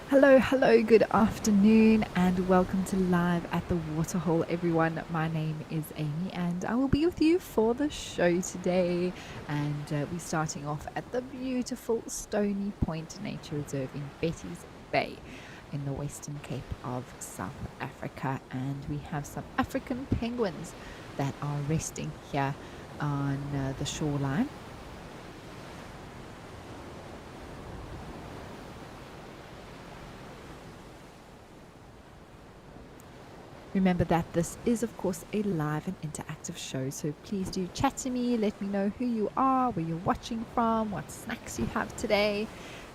Hello, good afternoon, and welcome to Live at the Waterhole, everyone. My name is Amy, and I will be with you for the show today. And we're starting off at the beautiful Stony Point Nature Reserve in Betty's Bay in the Western Cape of South Africa. And we have some African penguins that are resting here on the shoreline. Remember that this is, of course, a live and interactive show, so please do chat to me. Let me know who you are, where you're watching from, what snacks you have today,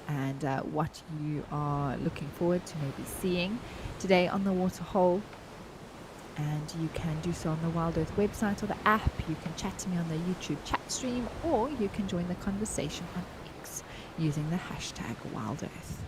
and what you are looking forward to maybe seeing today on the Waterhole. And you can do so on the Wild Earth website or the app. You can chat to me on the YouTube chat stream, or you can join the conversation on X using the hashtag Wild Earth.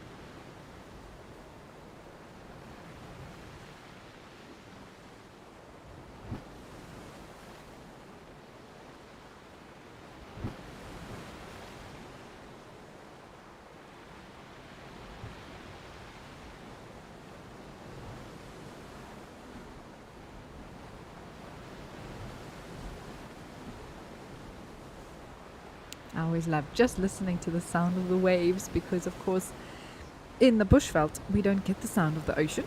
I always love just listening to the sound of the waves because, of course, in the bushveld, we don't get the sound of the ocean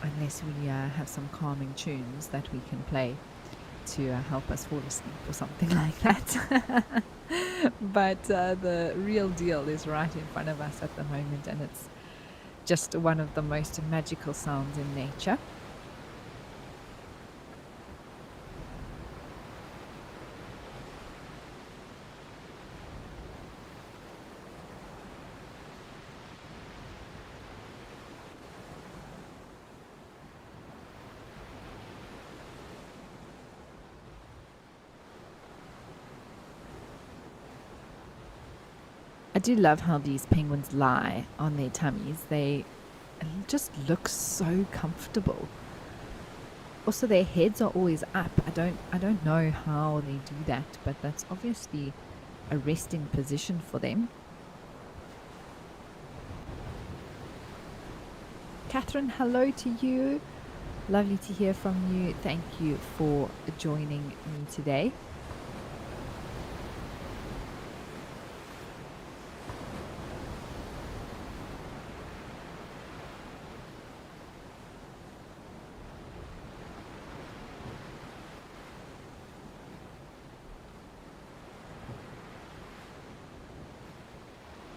unless we have some calming tunes that we can play to help us fall asleep or something like that. But the real deal is right in front of us at the moment, and it's just one of the most magical sounds in nature. I do love how these penguins lie on their tummies. They just look so comfortable. Also, their heads are always up. I don't know how they do that, but that's obviously a resting position for them. Catherine, hello to you. Lovely to hear from you. Thank you for joining me today.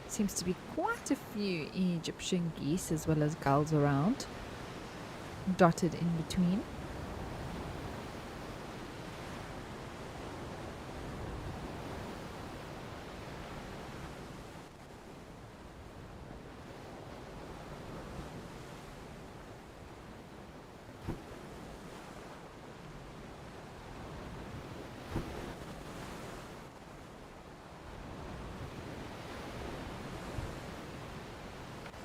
Seems to be quite a few Egyptian geese as well as gulls around, dotted in between.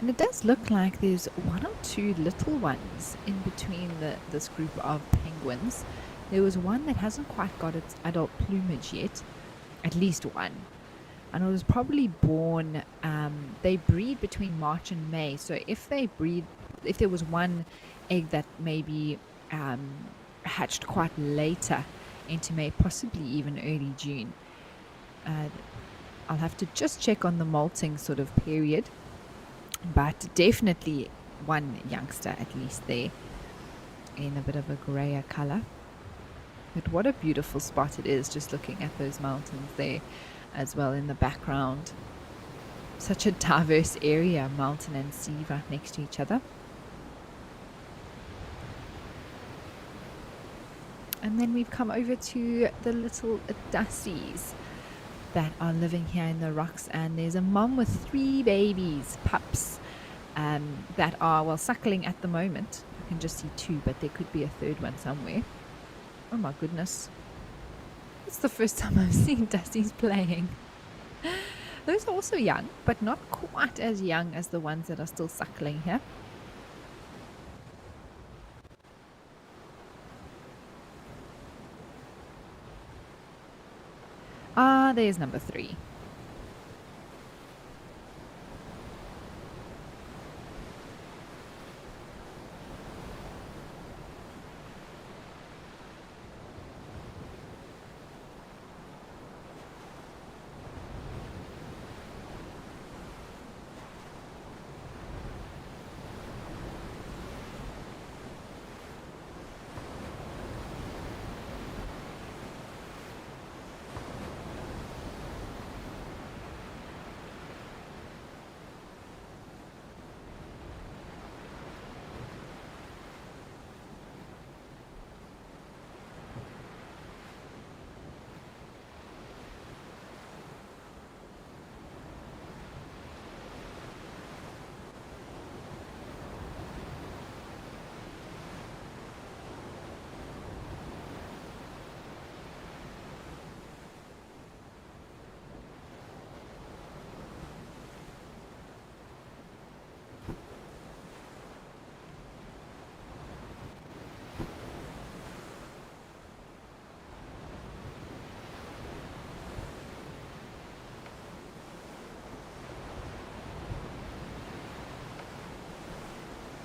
And it does look like there's one or two little ones in between this group of penguins. There was one that hasn't quite got its adult plumage yet, at least one. And it was probably born, they breed between March and May. So if there was one egg that maybe hatched quite later into May, possibly even early June, I'll have to just check on the molting sort of period. But definitely one youngster at least there in a bit of a grayer color. But what a beautiful spot it is, just looking at those mountains there as well in the background. Such a diverse area, mountain and sea right next to each other. And then we've come over to the little dussies that are living here in the rocks, and there's a mom with 3 babies, pups, that are, well, suckling at the moment. I can just see 2, but there could be a 3rd one somewhere. Oh my goodness. It's the first time I've seen dussies playing. Those are also young, but not quite as young as the ones that are still suckling here. Ah, there's number 3.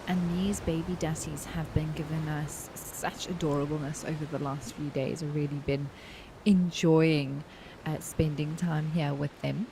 And these baby dassies have been giving us such adorableness over the last few days. I've really been enjoying spending time here with them.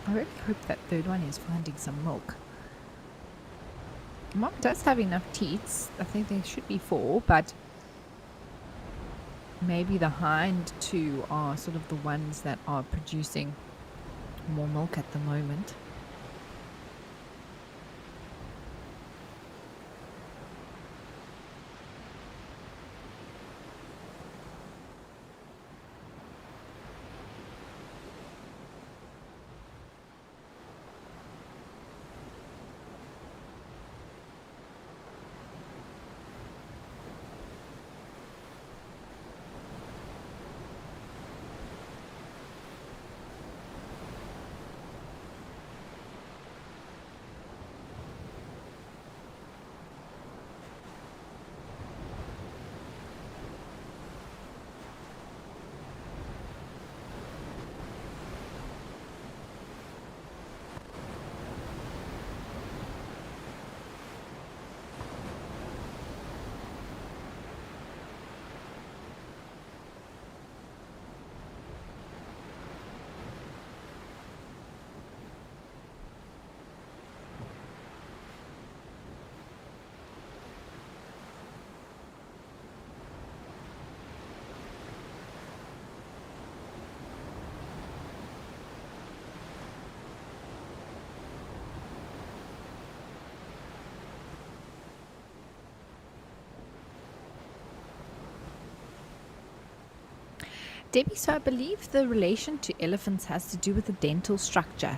I really hope that third one is finding some milk. Mom does have enough teats. I think there should be 4, but maybe the hind 2 are sort of the ones that are producing more milk at the moment. Debbie, so I believe the relation to elephants has to do with the dental structure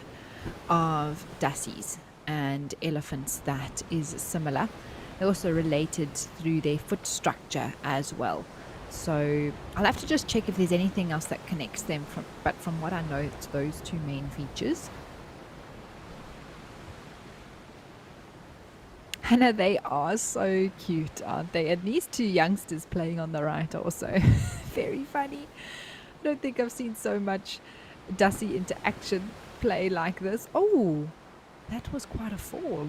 of dassies and elephants that is similar. They're also related through their foot structure as well. So I'll have to just check if there's anything else that connects them, but from what I know, it's those 2 main features. Hannah, they are so cute, aren't they? And these 2 youngsters playing on the right are also very funny. I don't think I've seen so much Dassie interaction play like this. Oh, that was quite a fall.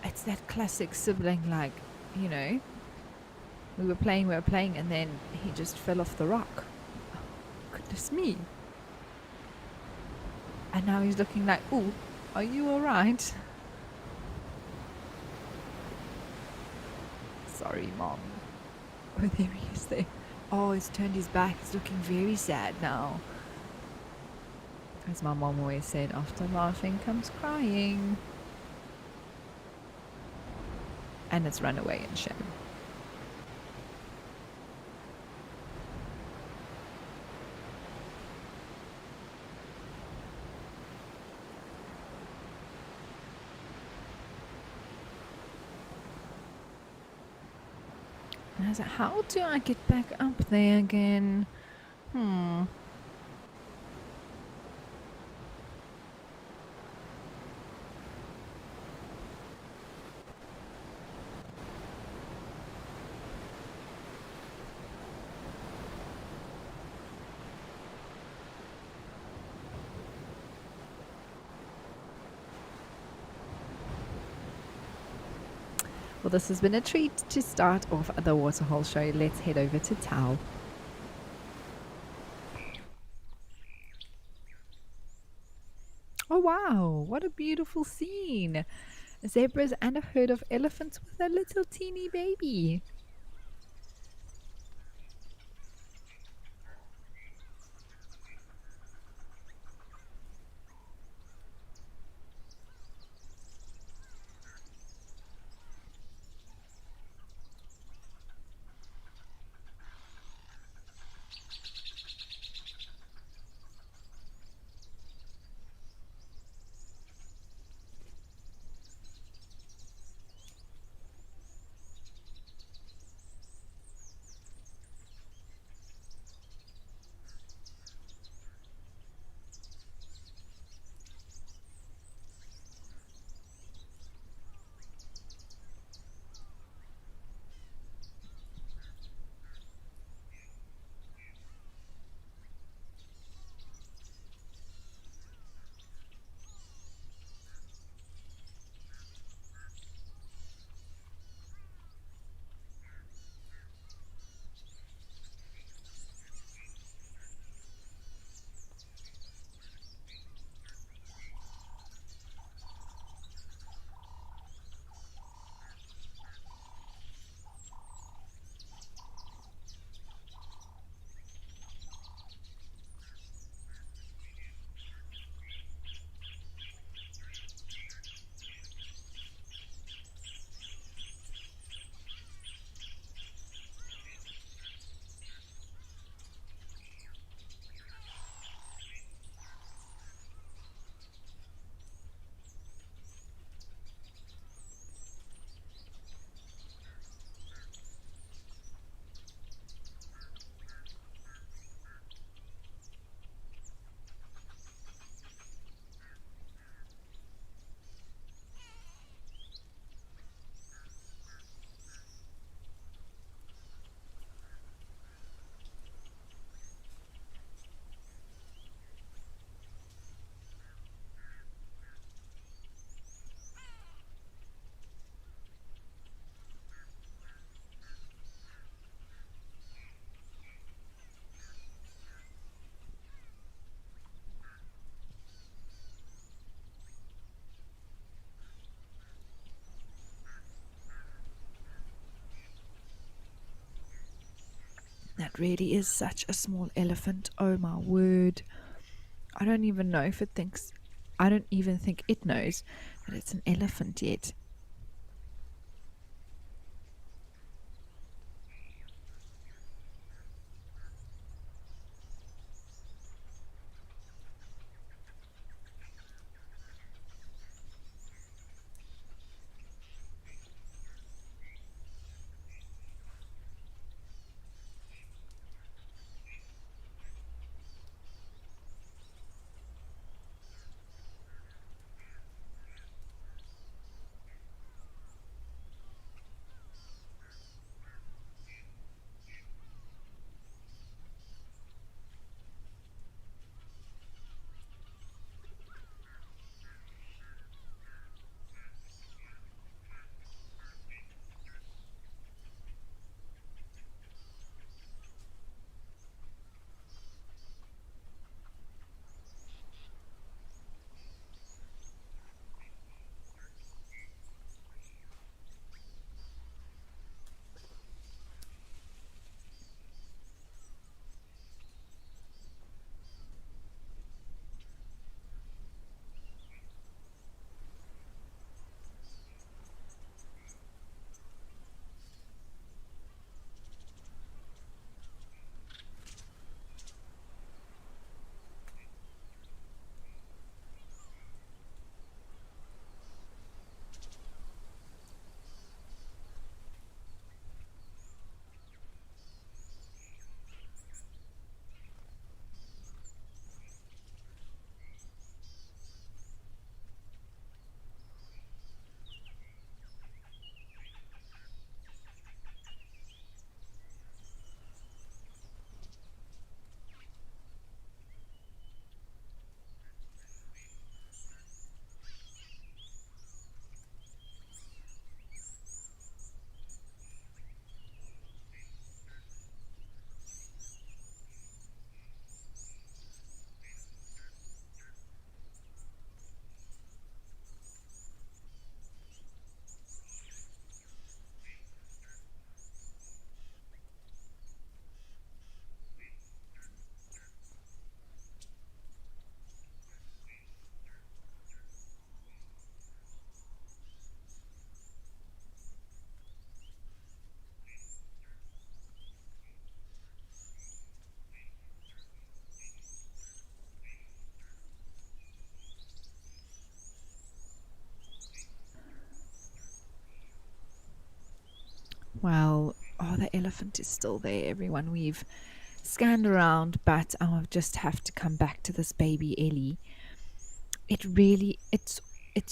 It's that classic sibling, like, you know, we were playing, and then he just fell off the rock. Oh, goodness me. And now he's looking like, ooh, are you all right? Sorry, Mom. Oh, there he is there. Oh, he's turned his back. He's looking very sad now. As my mom always said, after laughing comes crying. And it's run away in shame. And I was like, how do I get back up there again? Well, this has been a treat to start off the waterhole show. Let's head over to Tau. Oh wow, what a beautiful scene. Zebras and a herd of elephants with a little teeny baby. It really is such a small elephant. Oh my word. I don't even know if it thinks, I don't even think it knows that it's an elephant yet. Well, oh, the elephant is still there, everyone. We've scanned around, but I'll just have to come back to this baby Ellie. It really, it's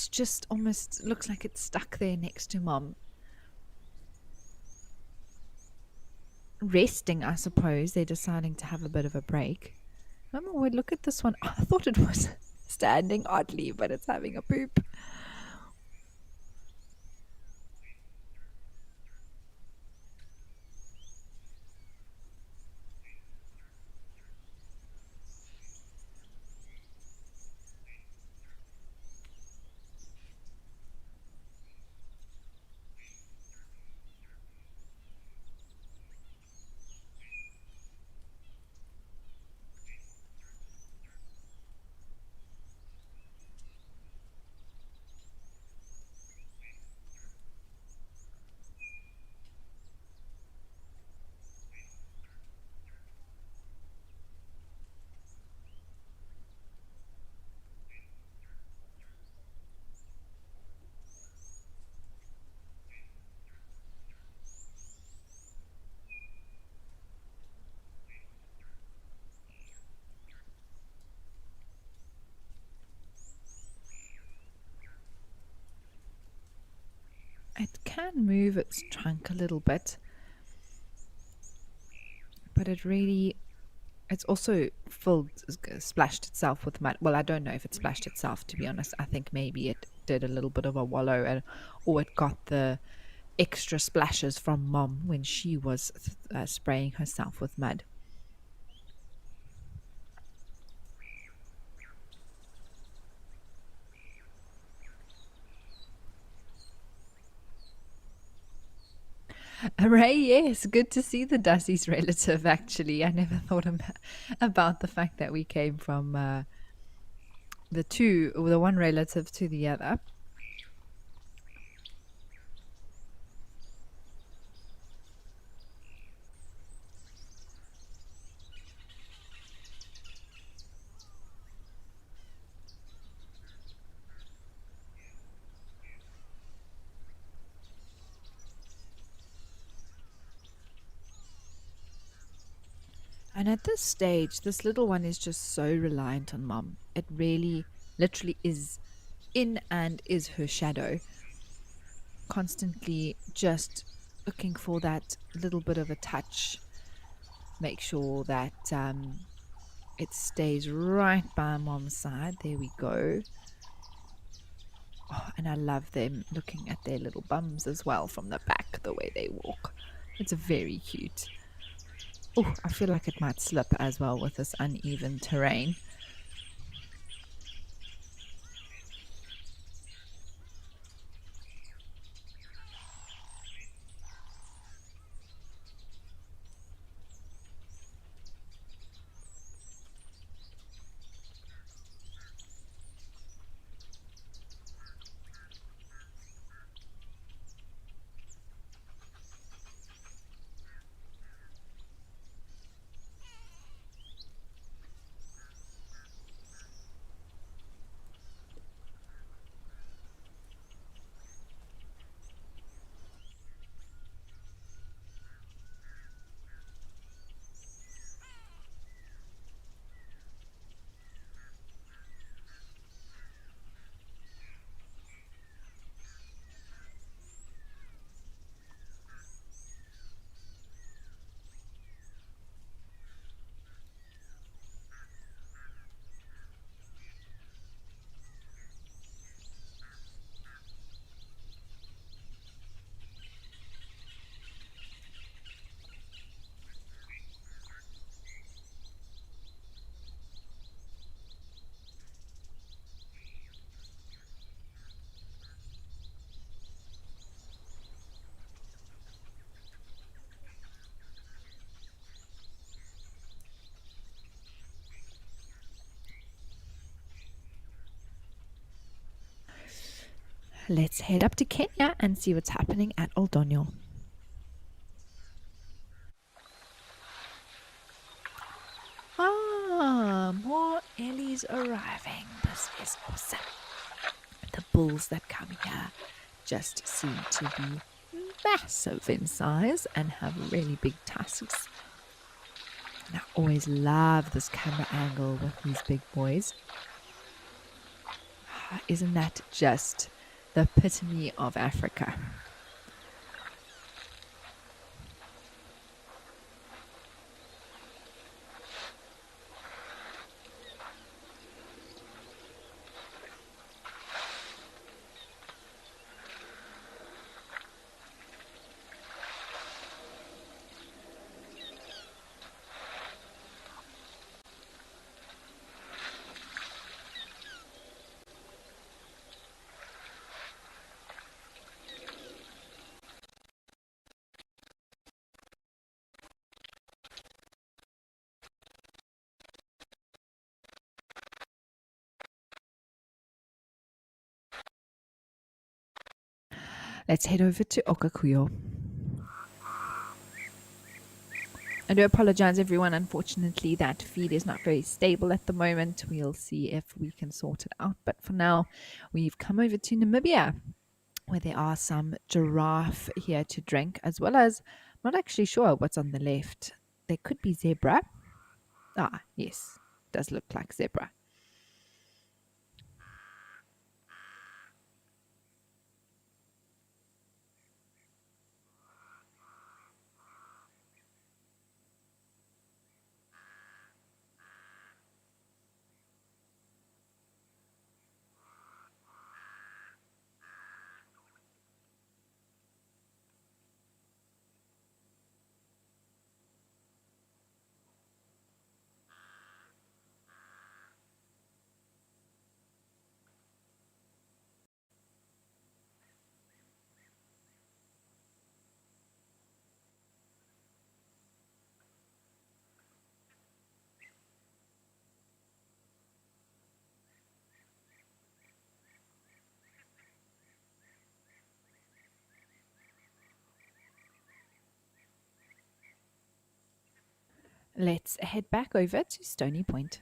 just almost looks like it's stuck there next to mom. Resting, I suppose. They're deciding to have a bit of a break. Oh my word, look at this one. I thought it was standing oddly, but it's having a poop. It can move its trunk a little bit, but it's also splashed itself with mud. Well, I don't know if it splashed itself, to be honest. I think maybe it did a little bit of a wallow, or it got the extra splashes from mom when she was spraying herself with mud. Ray, yes, good to see the Dusty's relative, actually. I never thought about the fact that we came from the one relative to the other. And at this stage, this little one is just so reliant on mom. It really, literally is in and is her shadow, constantly just looking for that little bit of a touch. Make sure that it stays right by mom's side. There we go. Oh, and I love them looking at their little bums as well from the back, the way they walk. It's very cute. Oh, I feel like it might slip as well with this uneven terrain. Let's head up to Kenya and see what's happening at Old Daniel. More Ellies arriving. This is awesome. The bulls that come here just seem to be massive in size and have really big tusks. And I always love this camera angle with these big boys. Isn't that just the epitome of Africa? Let's head over to Okakuyo. I do apologize, everyone. Unfortunately, that feed is not very stable at the moment. We'll see if we can sort it out. But for now, we've come over to Namibia, where there are some giraffe here to drink, as well as, I'm not actually sure what's on the left. There could be zebra. Ah, yes, does look like zebra. let's head back over to Stony Point.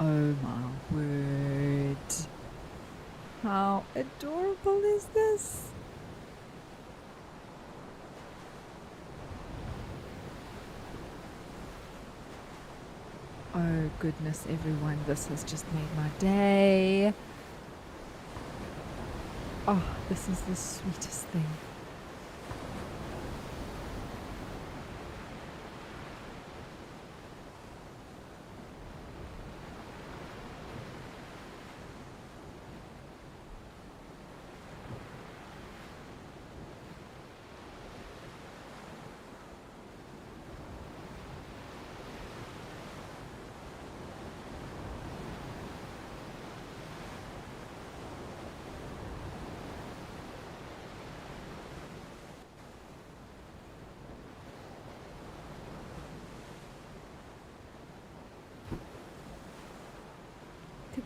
Oh my word. How adorable is this? Oh goodness, everyone, this has just made my day. Oh, this is the sweetest thing.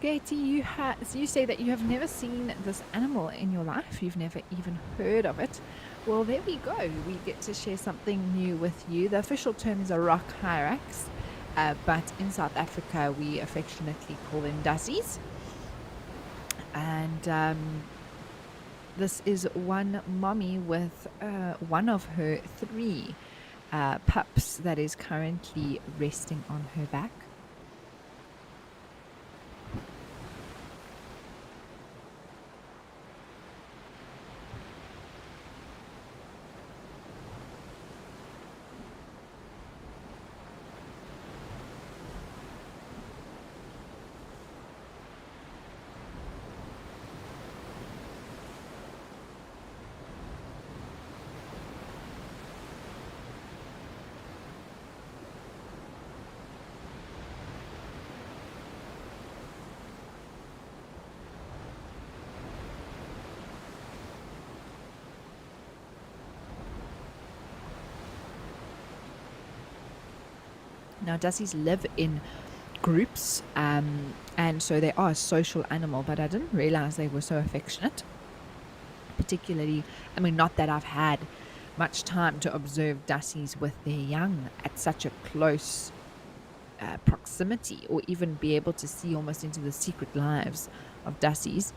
Kageti, you say that you have never seen this animal in your life. You've never even heard of it. Well, there we go. We get to share something new with you. The official term is a rock hyrax, but in South Africa we affectionately call them dassies. And this is one mommy with one of her three pups that is currently resting on her back. Now, dassies live in groups, and so they are a social animal, but I didn't realize they were so affectionate. Particularly, I mean, not that I've had much time to observe dassies with their young at such a close proximity, or even be able to see almost into the secret lives of dassies.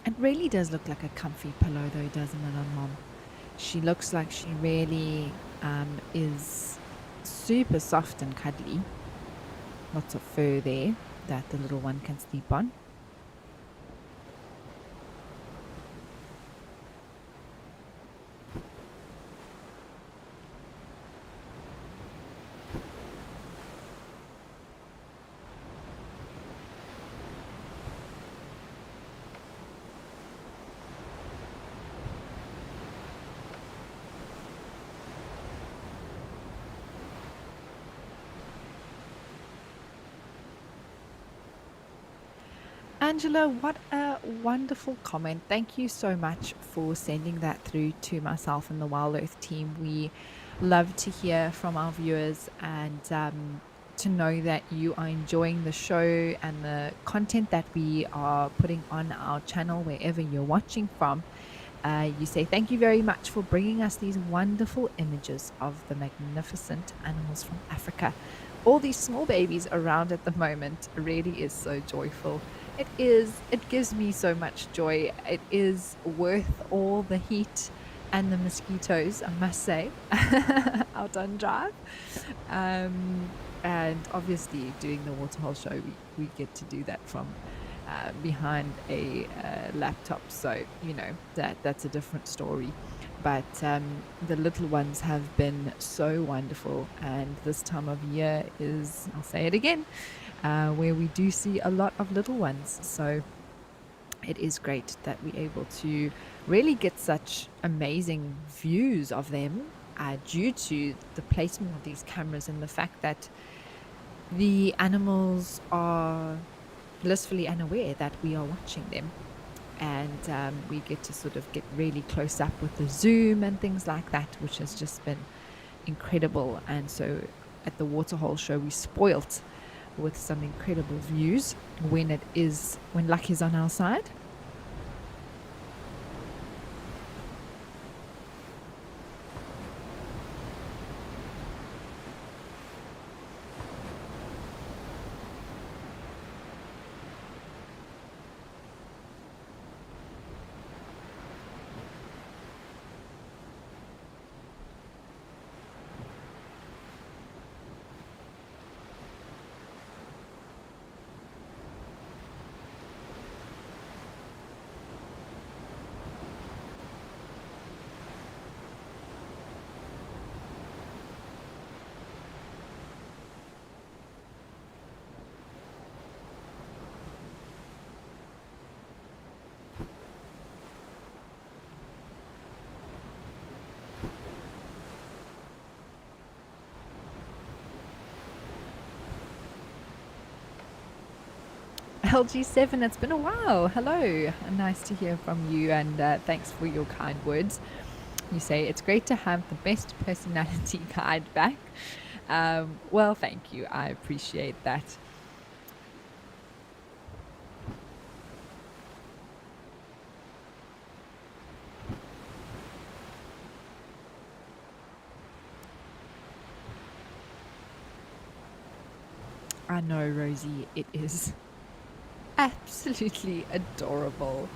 It really does look like a comfy pillow though, doesn't it, on Mom? She looks like she really is super soft and cuddly. Lots of fur there that the little one can sleep on. Angela, what a wonderful comment. Thank you so much for sending that through to myself and the Wild Earth team. We love to hear from our viewers and to know that you are enjoying the show and the content that we are putting on our channel wherever you're watching from. You say, thank you very much for bringing us these wonderful images of the magnificent animals from Africa. All these small babies around at the moment really is so joyful. It gives me so much joy. It is worth all the heat and the mosquitoes, I must say, out on drive. And obviously doing the waterhole show, we get to do that from behind a laptop. So, that's a different story. But the little ones have been so wonderful. And this time of year is, I'll say it again, where we do see a lot of little ones. So it is great that we're able to really get such amazing views of them due to the placement of these cameras and the fact that the animals are blissfully unaware that we are watching them. And we get to sort of get really close up with the zoom and things like that, which has just been incredible. And so at the Waterhole show, we spoilt with some incredible views when luck is on our side. LG7, it's been a while. Hello. Nice to hear from you, and thanks for your kind words. You say it's great to have the best personality guide back. Well, thank you. I appreciate that. I know, Rosie, it is absolutely adorable.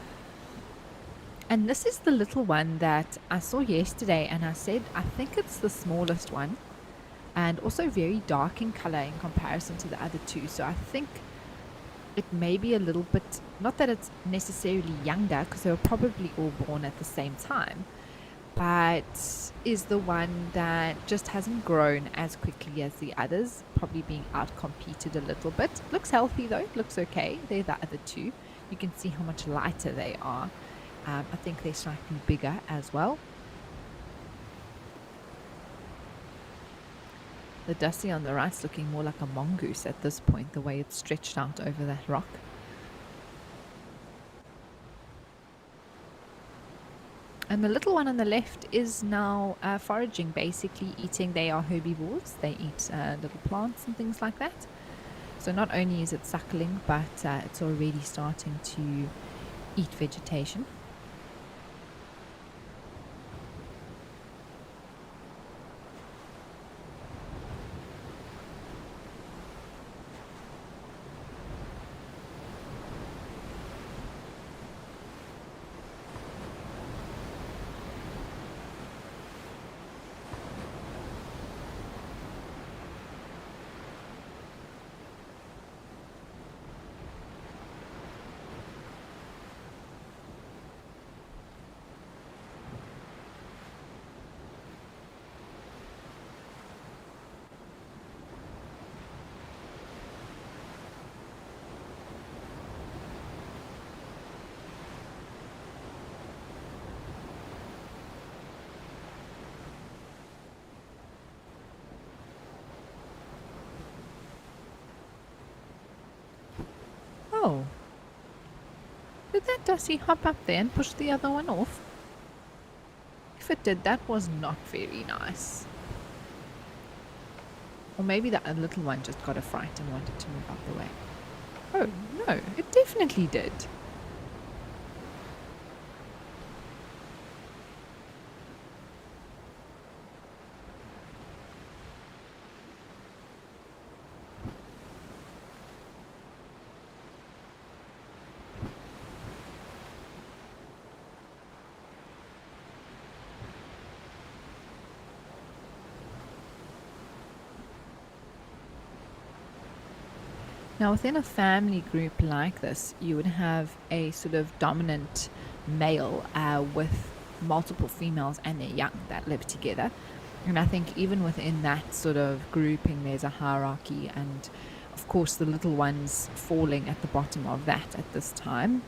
And this is the little one that I saw yesterday, and I said, I think it's the smallest one, and also very dark in color in comparison to the other two. So I think it may be a little bit, not that it's necessarily younger, because they were probably all born at the same time, but is the one that just hasn't grown as quickly as the others, probably being out competed a little bit. Looks healthy though, looks okay. They're the other two. You can see how much lighter they are. I think they're slightly bigger as well. The Dusty on the right's looking more like a mongoose at this point, the way it's stretched out over that rock. And the little one on the left is now foraging, basically eating. They are herbivores. They eat little plants and things like that. So not only is it suckling, but it's already starting to eat vegetation. Oh. Did that Dusty hop up there and push the other one off? If it did, that was not very nice. Or maybe that little one just got a fright and wanted to move out the way. Oh, no, it definitely did. Now, within a family group like this, you would have a sort of dominant male with multiple females and their young that live together. And I think even within that sort of grouping, there's a hierarchy, and of course, the little ones falling at the bottom of that at this time.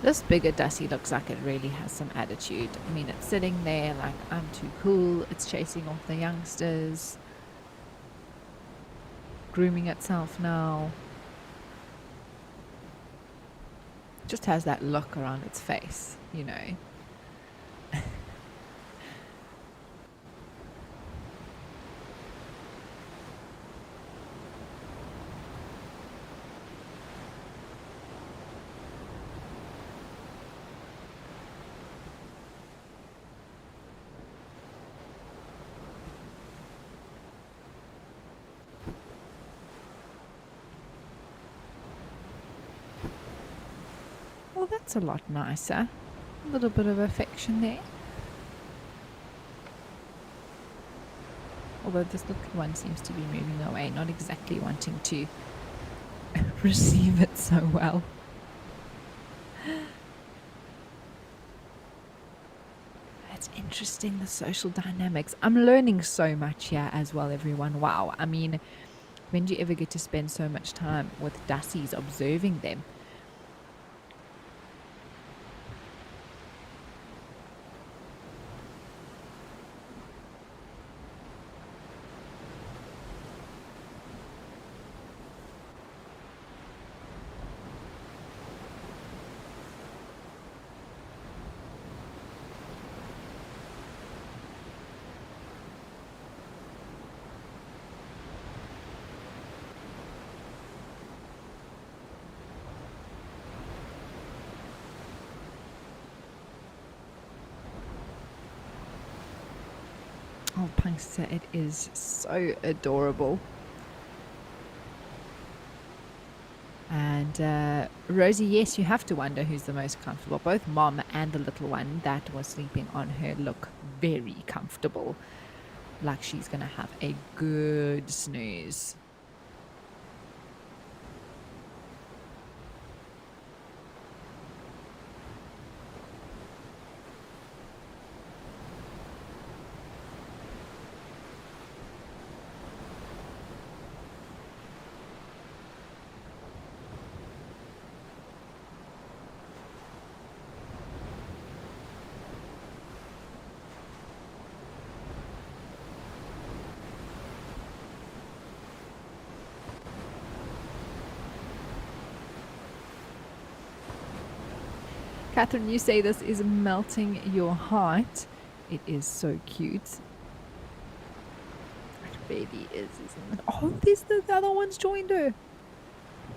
This bigger Dusty looks like it really has some attitude. I mean, it's sitting there like, I'm too cool. It's chasing off the youngsters. Grooming itself now. Just has that look around its face, you know. Well, that's a lot nicer. A little bit of affection there. Although this little one seems to be moving away, not exactly wanting to receive it so well. It's interesting, the social dynamics. I'm learning so much here as well, everyone. Wow. I mean, when do you ever get to spend so much time with Dussies observing them? Oh, Punkster, it is so adorable. And Rosie, yes, you have to wonder who's the most comfortable. Both Mom and the little one that was sleeping on her look very comfortable. Like she's going to have a good snooze. Catherine, you say this is melting your heart. It is so cute. It really is, isn't it? Oh, there's the other one's joined her.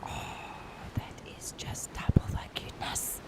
Oh, that is just double the cuteness.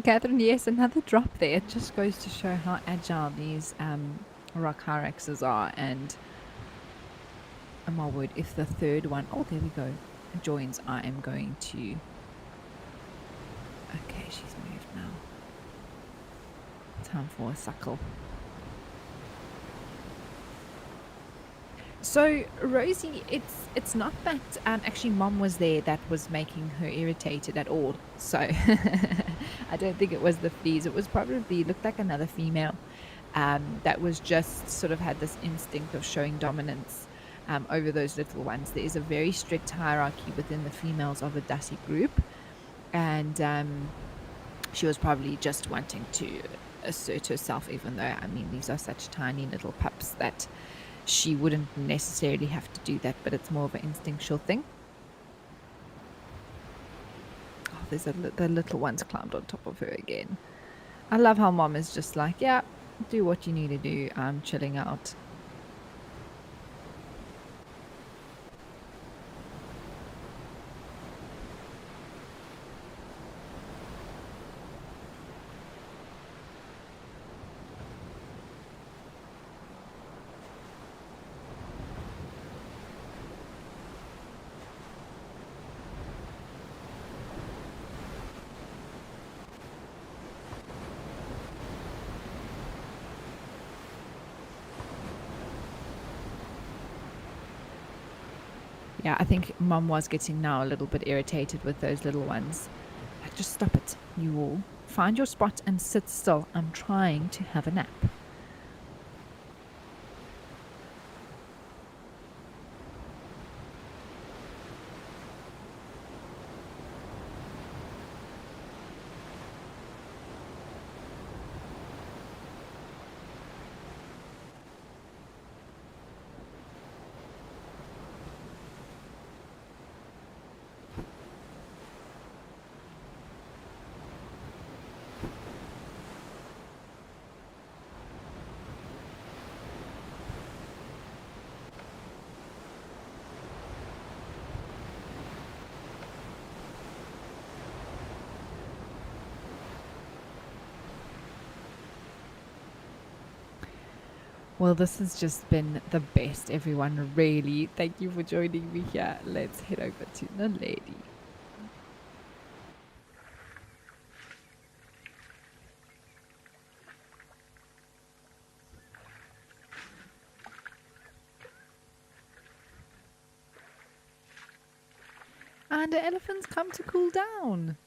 Catherine, yes, another drop there. It just goes to show how agile these rock hyraxes are. And oh my word, if the third one, oh, there we go, joins, I am going to. Okay, she's moved now. Time for a suckle. So Rosie, it's not that actually Mom was there that was making her irritated at all. So I don't think it was the fleas. It was probably looked like another female that was just sort of had this instinct of showing dominance over those little ones. There is a very strict hierarchy within the females of the Dassie group, and she was probably just wanting to assert herself, even though, I mean, these are such tiny little pups that she wouldn't necessarily have to do that, but it's more of an instinctual thing. Oh, there's the little ones climbed on top of her again. I love how Mom is just like, yeah, do what you need to do. I'm chilling out. Yeah, I think Mum was getting now a little bit irritated with those little ones. Like, just stop it, you all. Find your spot and sit still. I'm trying to have a nap. Well, this has just been the best, everyone. Really, thank you for joining me here. Let's head over to the lady. And the elephants come to cool down.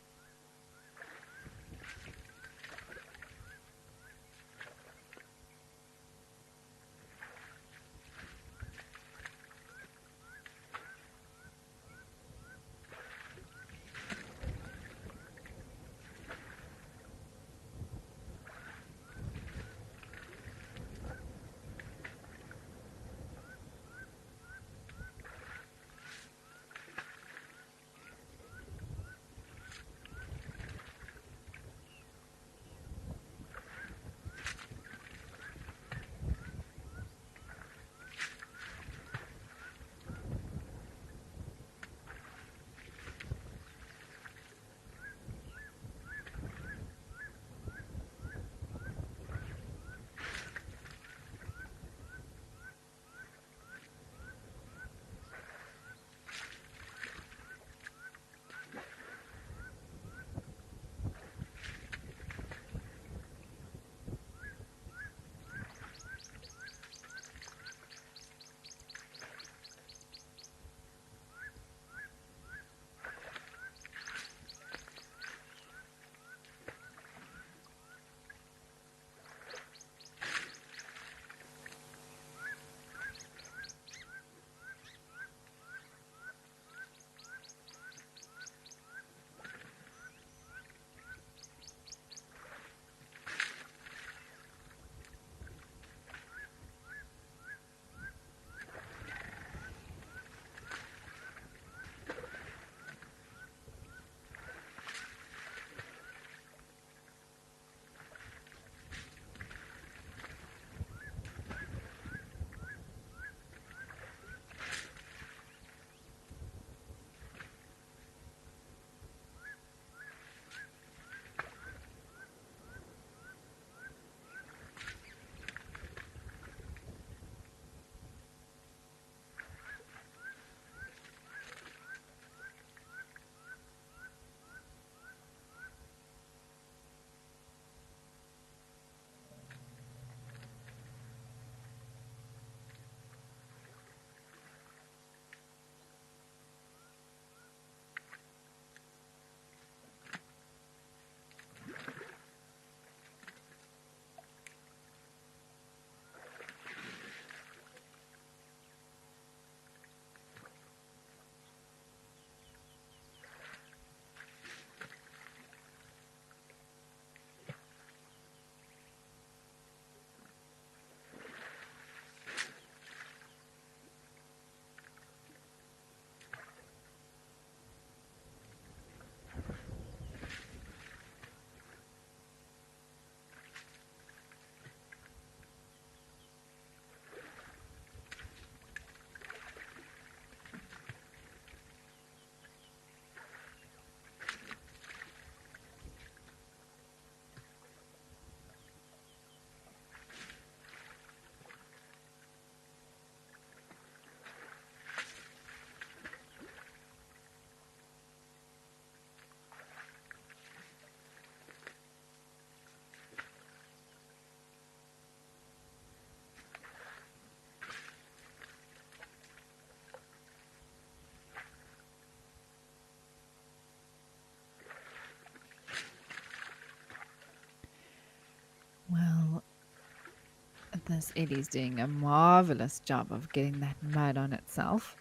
This Eddie's doing a marvelous job of getting that mud on itself.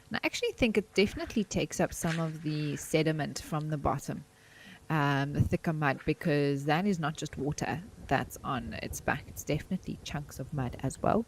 And I actually think it definitely takes up some of the sediment from the bottom, the thicker mud, because that is not just water that's on its back. It's definitely chunks of mud as well.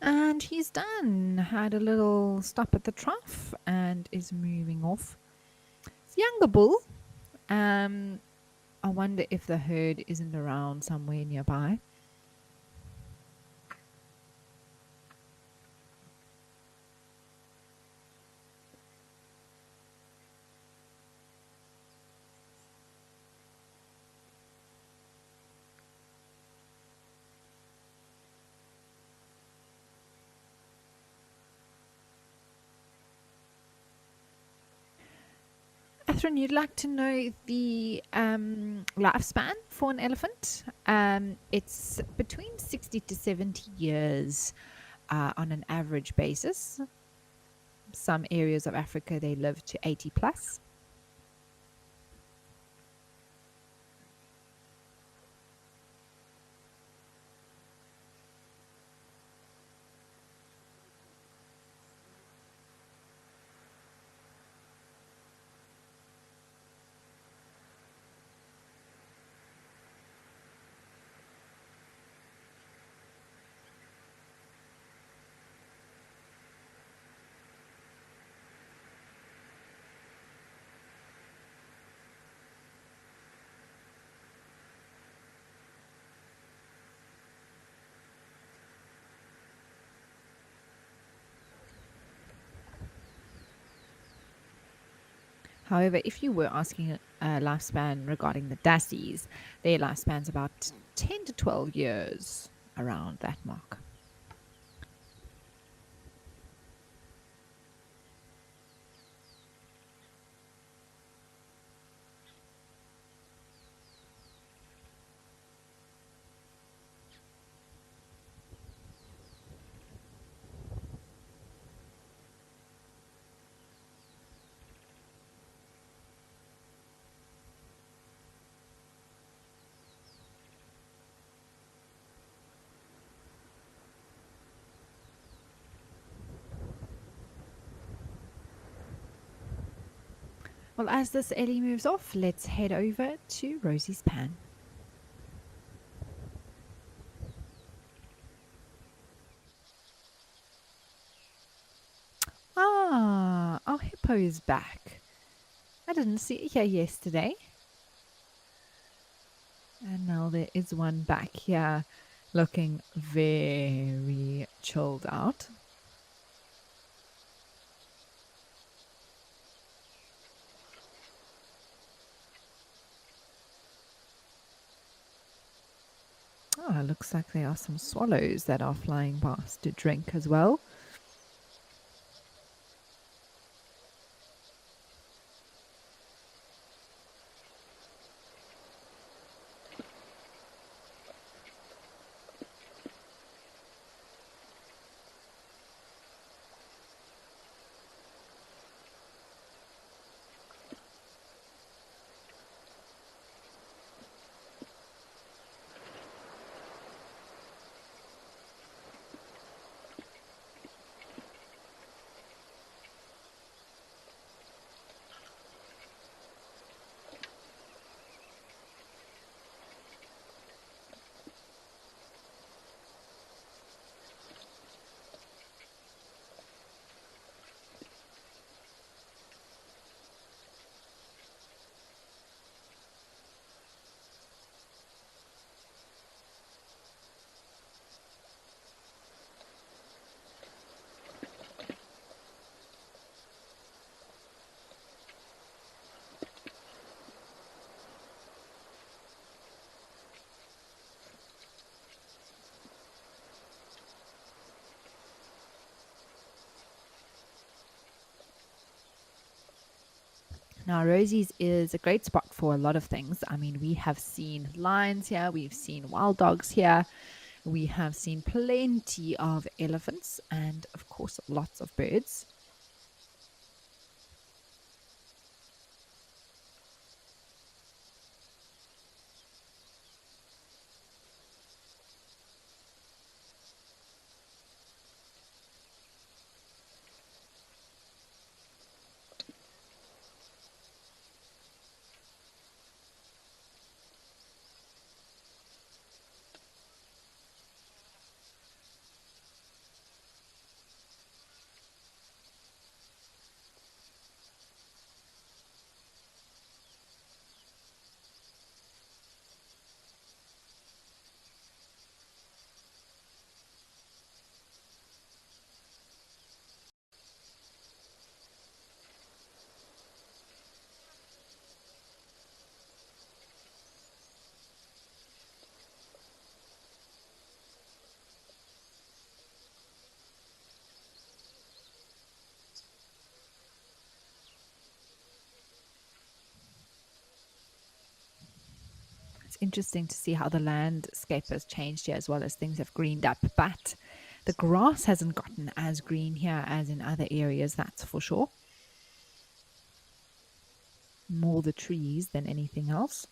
And he's done. Had a little stop at the trough and is moving off. It's younger bull. I wonder if the herd isn't around somewhere nearby. Catherine, you'd like to know the lifespan for an elephant? It's between 60 to 70 years on an average basis. Some areas of Africa, they live to 80 plus. However, if you were asking a lifespan regarding the dassies, their lifespan's about 10 to 12 years, around that mark. Well, as this Ellie moves off, let's head over to Rosie's pan. Ah, our hippo is back. I didn't see it here yesterday. And now there is one back here looking very chilled out. Oh, it looks like there are some swallows that are flying past to drink as well. Now, Rosie's is a great spot for a lot of things. I mean, we have seen lions here, we've seen wild dogs here, we have seen plenty of elephants, and of course, lots of birds. It's interesting to see how the landscape has changed here as well as things have greened up, but the grass hasn't gotten as green here as in other areas, that's for sure. More the trees than anything else.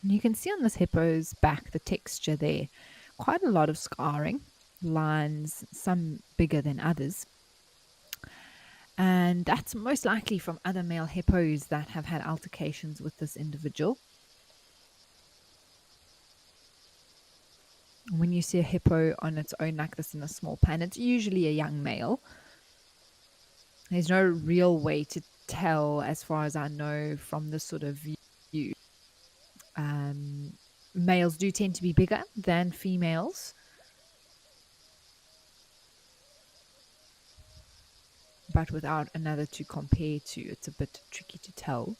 And you can see on this hippo's back the texture there, quite a lot of scarring, lines, some bigger than others. And that's most likely from other male hippos that have had altercations with this individual. When you see a hippo on its own like this in a small pen, it's usually a young male. There's no real way to tell, as far as I know, from this sort of view. Males do tend to be bigger than females, but without another to compare to, it's a bit tricky to tell.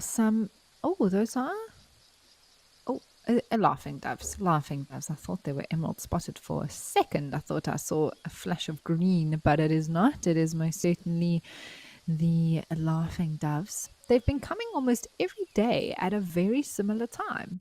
Some. Oh, those are. Oh, laughing doves. Laughing doves. I thought they were emerald spotted for a second. I thought I saw a flash of green, but it is not. It is most certainly the laughing doves. They've been coming almost every day at a very similar time.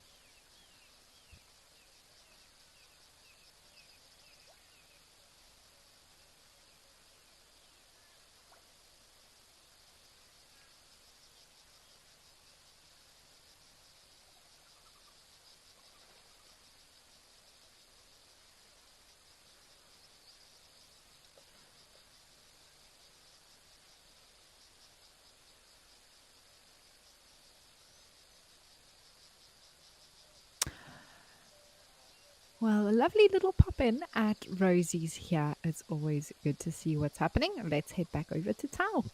Well, a lovely little pop in at Rosie's here. It's always good to see what's happening. Let's head back over to Tao.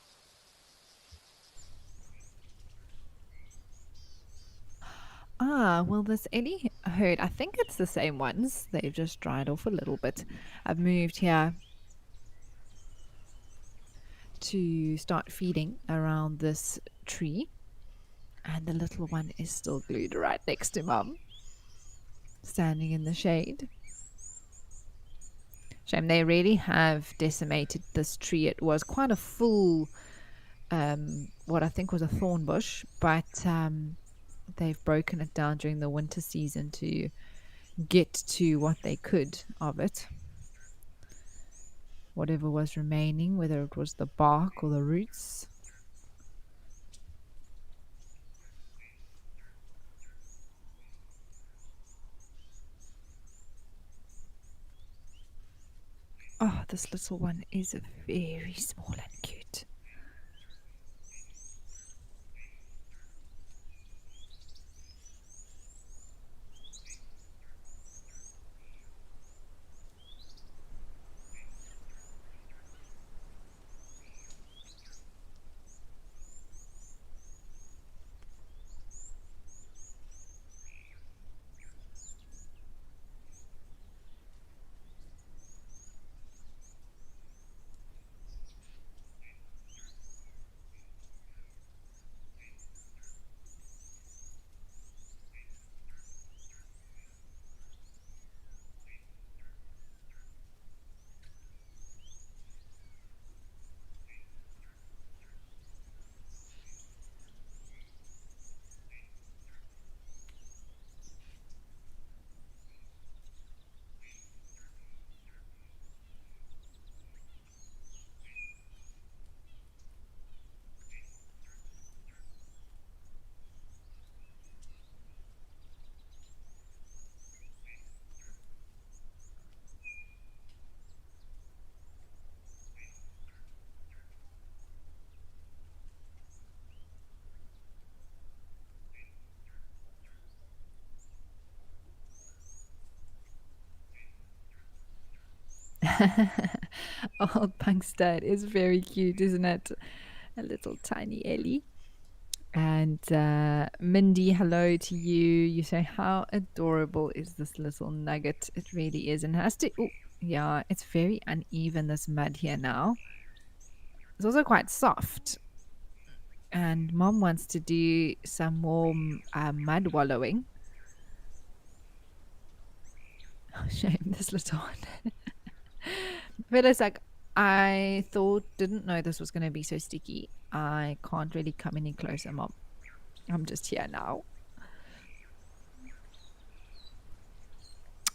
Well, this Ellie herd, I think it's the same ones. They've just dried off a little bit. I've moved here to start feeding around this tree, and the little one is still glued right next to Mum, standing in the shade. Shame they really have decimated this tree. It was quite a full, what I think was a thorn bush, but they've broken it down during the winter season to get to what they could of it. Whatever was remaining, whether it was the bark or the roots. Oh, this little one is very small and cute. Old Punkster is very cute, isn't it? A little tiny Ellie. And Mindy, hello to you. You say, how adorable is this little nugget? It really is. And has to, oh, yeah, it's very uneven, this mud here now. It's also quite soft. And Mom wants to do some more mud wallowing. Oh, shame, this little one. But it's like, didn't know this was going to be so sticky. I can't really come any closer, Mom. I'm just here now.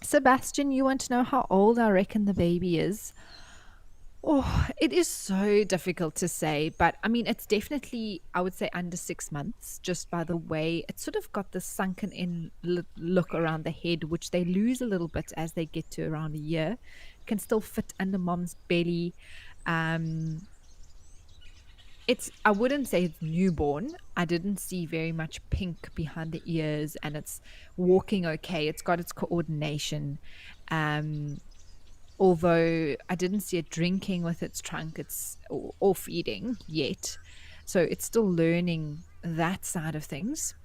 Sebastian, you want to know how old I reckon the baby is? Oh, it is so difficult to say, but I mean, it's definitely, I would say, under 6 months, just by the way it's sort of got this sunken in look around the head, which they lose a little bit as they get to around a year. Can still fit under mom's belly. I wouldn't say it's newborn. I didn't see very much pink behind the ears, and it's walking okay. It's got its coordination. Although I didn't see it drinking with its trunk, or feeding yet. So it's still learning that side of things.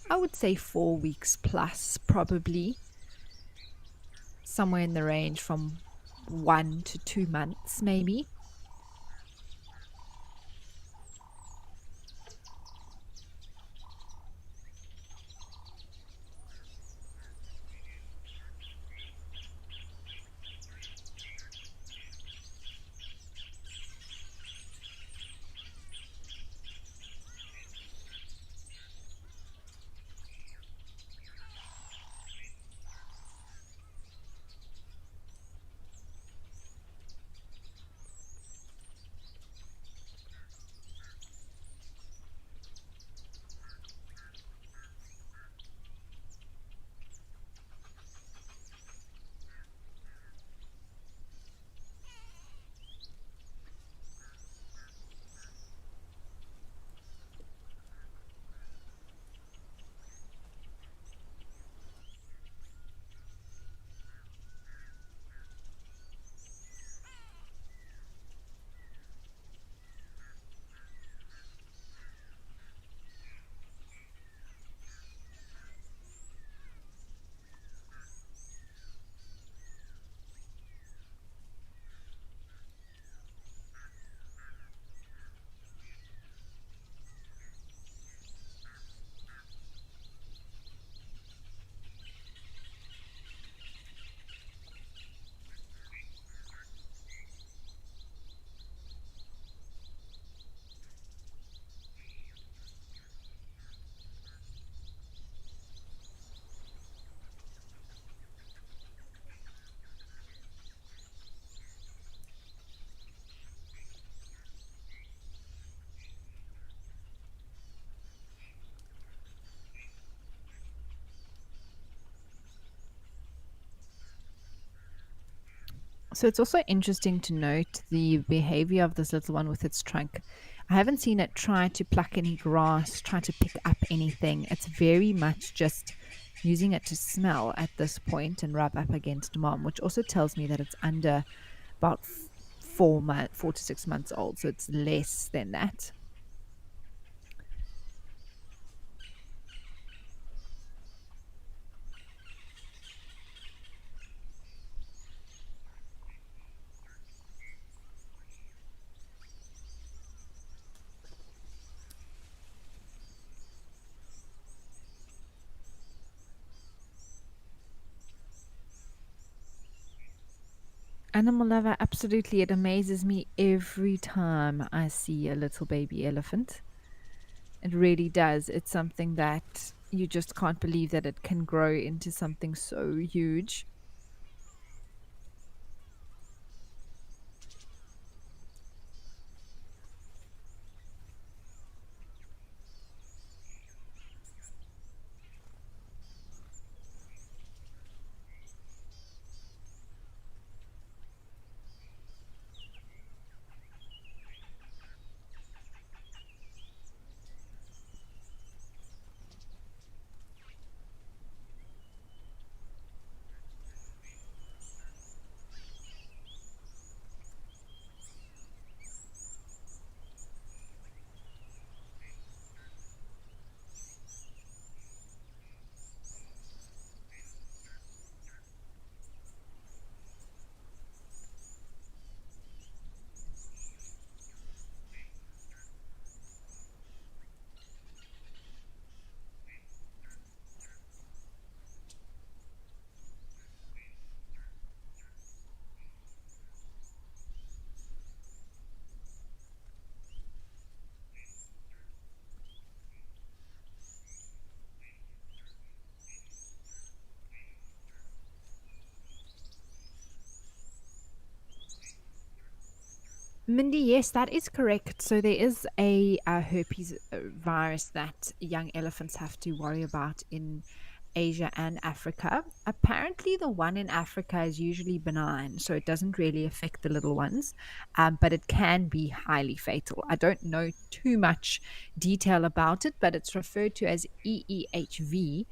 I would say 4 weeks plus, probably. Somewhere in the range from 1 to 2 months, maybe. So it's also interesting to note the behavior of this little one with its trunk. I haven't seen it try to pluck any grass, try to pick up anything. It's very much just using it to smell at this point and rub up against mom, which also tells me that it's under about 4 to 6 months old. So it's less than that. Animal lover, absolutely. It amazes me every time I see a little baby elephant. It really does. It's something that you just can't believe that it can grow into something so huge. Mindy, yes, that is correct. So there is a herpes virus that young elephants have to worry about in Asia and Africa. Apparently, the one in Africa is usually benign, so it doesn't really affect the little ones, but it can be highly fatal. I don't know too much detail about it, but it's referred to as EEHV,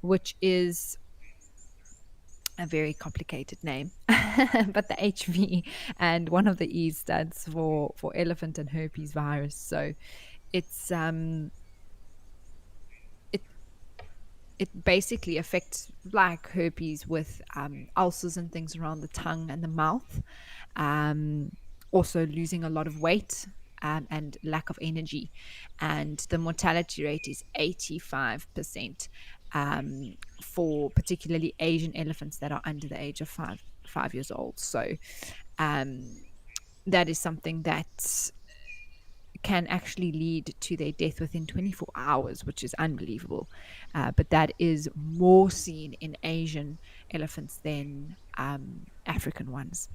which is a very complicated name, but the HV and one of the E's stands for elephant and herpes virus. So it's it it basically affects like herpes with ulcers and things around the tongue and the mouth. Um, Also losing a lot of weight. And lack of energy, and the mortality rate is 85% for particularly Asian elephants that are under the age of 5 years old. So um, that is something that can actually lead to their death within 24 hours, which is unbelievable. But that is more seen in Asian elephants than African ones.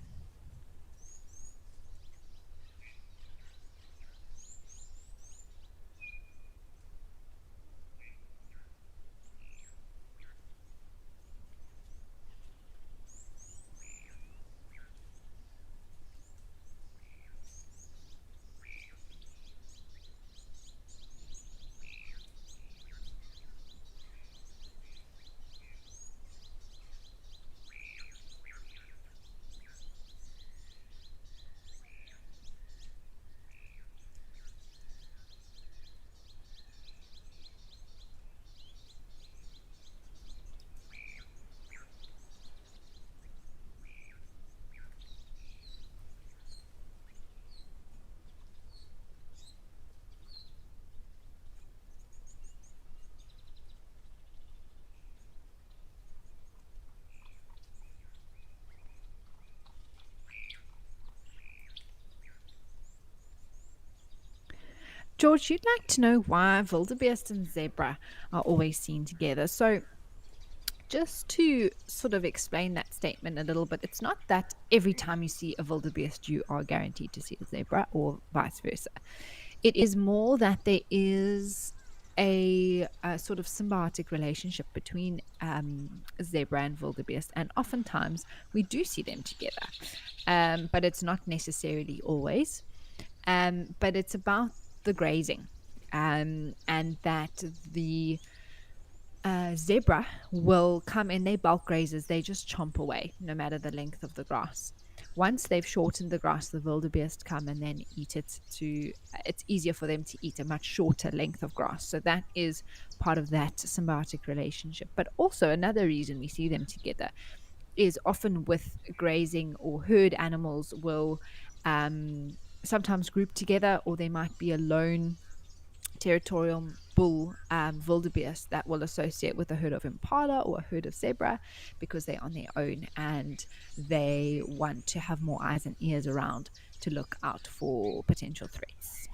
George, you'd like to know why wildebeest and zebra are always seen together. So, just to sort of explain that statement a little bit, it's not that every time you see a wildebeest, you are guaranteed to see a zebra or vice versa. It is more that there is a sort of symbiotic relationship between zebra and wildebeest, and oftentimes we do see them together, but it's not necessarily always. But it's about the grazing, and that the zebra will come in, they bulk grazers, they just chomp away no matter the length of the grass. Once they've shortened the grass, the wildebeest come and then eat it. To It's easier for them to eat a much shorter length of grass. So that is part of that symbiotic relationship. But also another reason we see them together is often with grazing, or herd animals will sometimes group together, or they might be a lone territorial bull wildebeest that will associate with a herd of impala or a herd of zebra, because they're on their own and they want to have more eyes and ears around to look out for potential threats.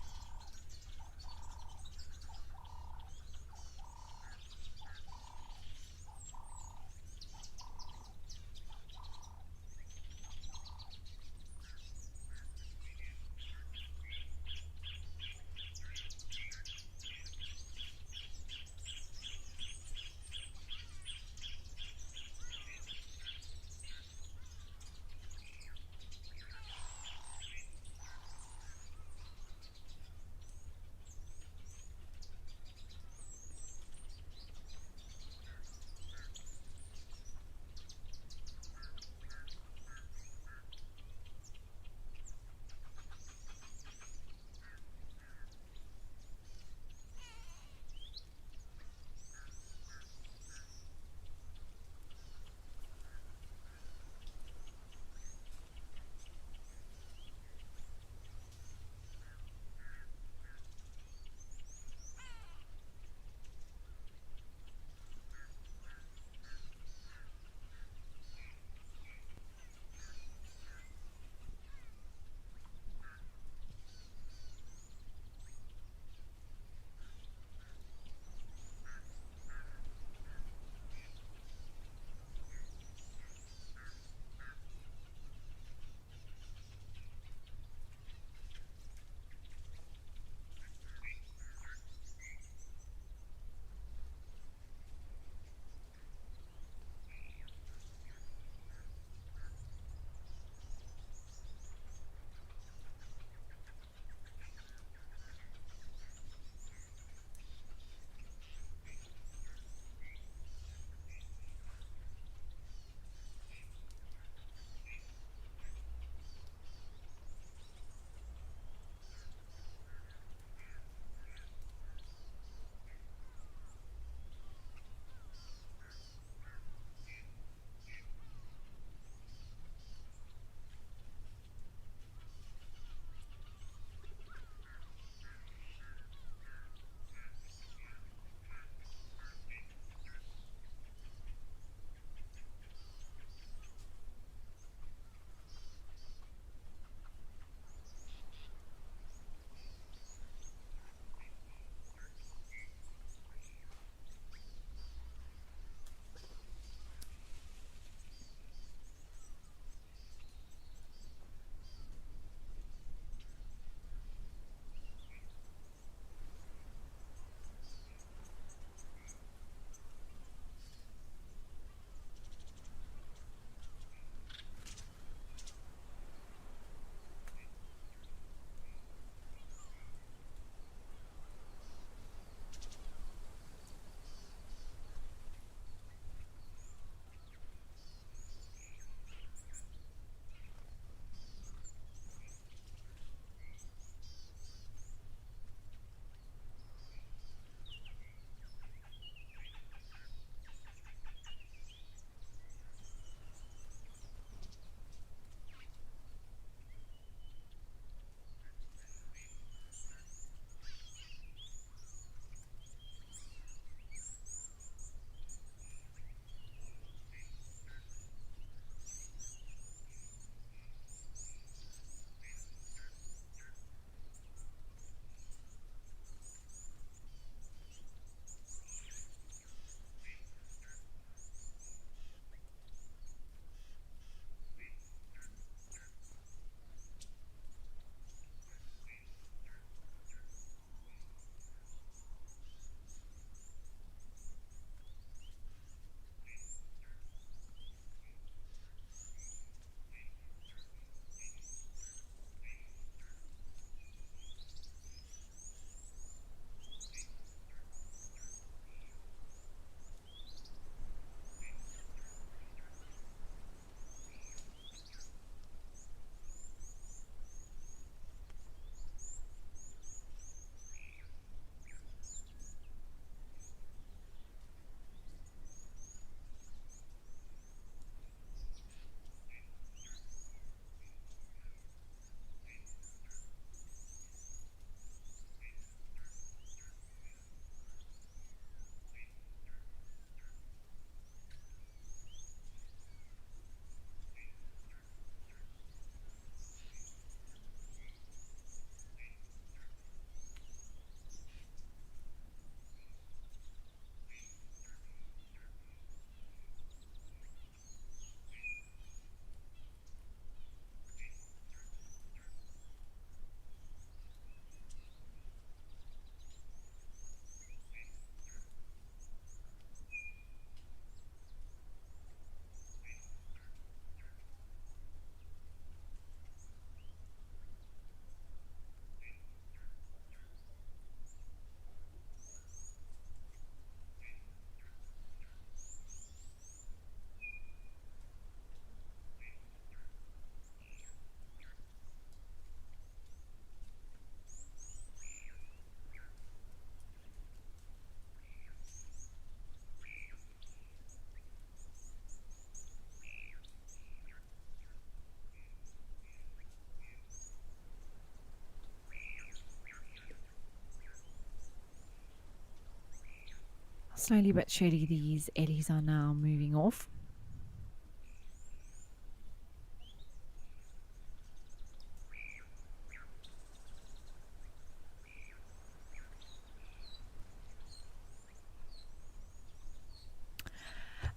Slowly but surely, these eddies are now moving off.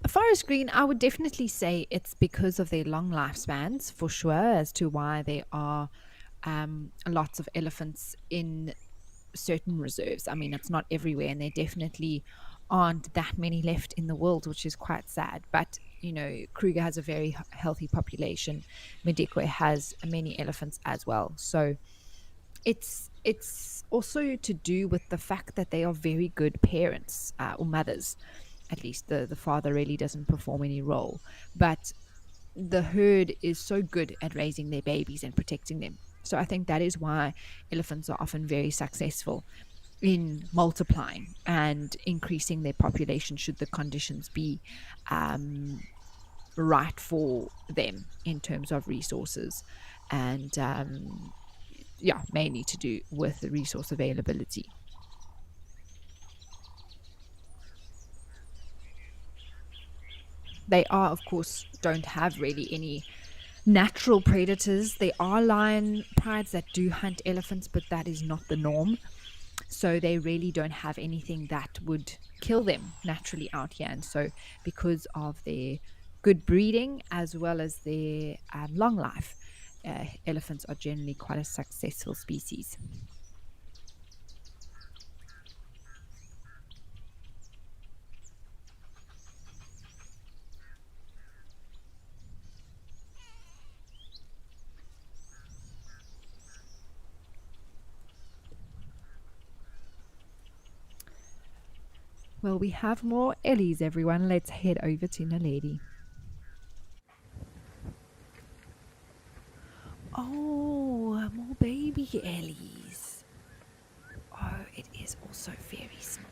A forest green, I would definitely say it's because of their long lifespans, for sure, as to why there are lots of elephants in certain reserves. I mean, it's not everywhere, and there definitely aren't that many left in the world, which is quite sad. But Kruger has a very healthy population. Medikwe has many elephants as well. So it's also to do with the fact that they are very good parents, or mothers. At least the father really doesn't perform any role, but the herd is so good at raising their babies and protecting them. So I think that is why elephants are often very successful in multiplying and increasing their population should the conditions be right for them in terms of resources, and mainly to do with the resource availability. They are, of course, don't have really any natural predators. There are lion prides that do hunt elephants, but that is not the norm. So they really don't have anything that would kill them naturally out here. And so, because of their good breeding as well as their long life, elephants are generally quite a successful species. Well, we have more Ellies, everyone. Let's head over to Naledi. Oh, more baby Ellies. Oh, it is also very small.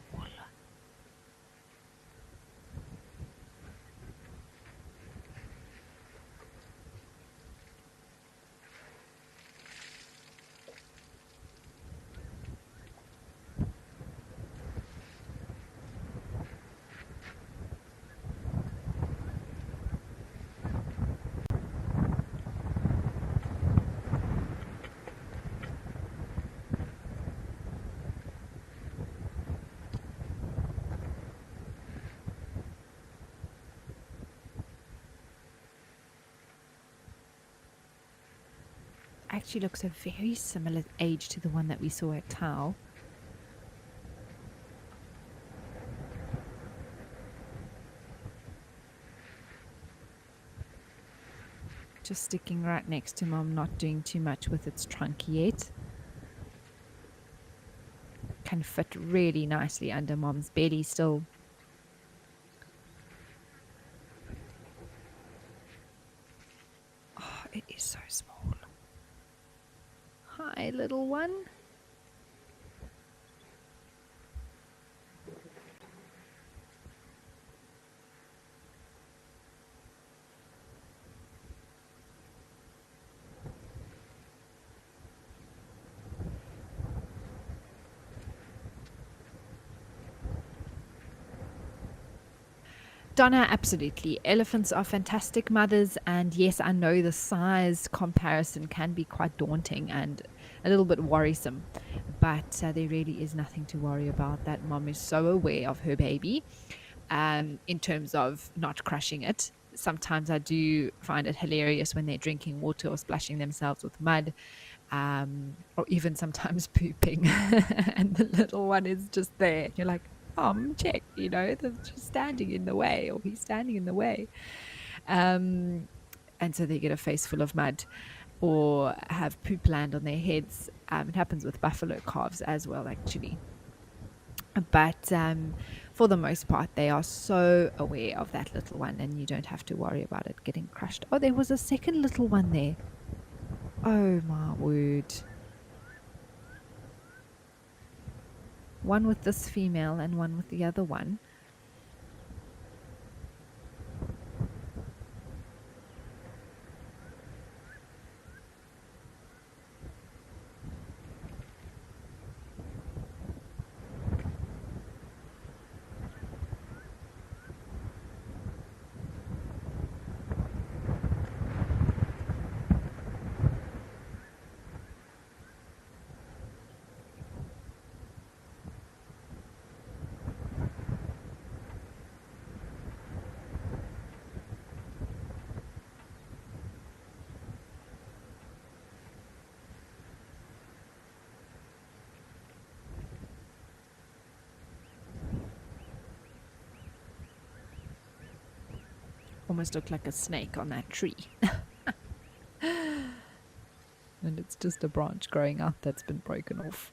Actually looks a very similar age to the one that we saw at Tau. Just sticking right next to Mom, not doing too much with its trunk yet. Can fit really nicely under Mom's belly still. Oh, it is so small. Hi, little one. Donna, absolutely. Elephants are fantastic mothers, and yes, I know the size comparison can be quite daunting and a little bit worrisome, but there really is nothing to worry about. That mom is so aware of her baby, in terms of not crushing it. Sometimes I do find it hilarious when they're drinking water or splashing themselves with mud, or even sometimes pooping, and the little one is just there. You're like, check, they're just standing in the way, or he's standing in the way. And so they get a face full of mud or have poop land on their heads. It happens with buffalo calves as well, actually. But for the most part, they are so aware of that little one, and you don't have to worry about it getting crushed. Oh, there was a second little one there. Oh, my word. One with this female and one with the other one. Almost looked like a snake on that tree. And it's just a branch growing out that's been broken off.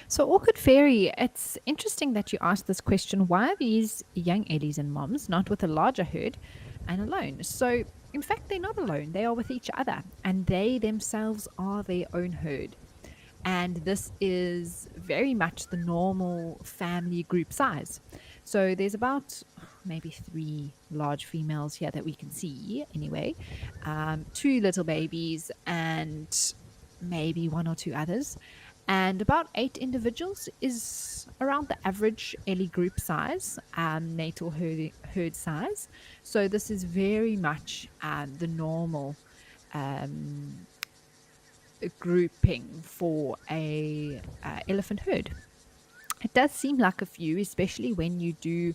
So, Orchid Fairy, it's interesting that you asked this question. Why are these young Ellies and moms not with a larger herd and alone? So, in fact, they're not alone. They are with each other, and they themselves are their own herd. And this is very much the normal family group size. So there's about maybe three large females here that we can see anyway, two little babies, and maybe one or two others. And about 8 individuals is around the average Ellie group size, natal herd size. So this is very much the normal um, grouping for a elephant herd. It does seem like a few, especially when you do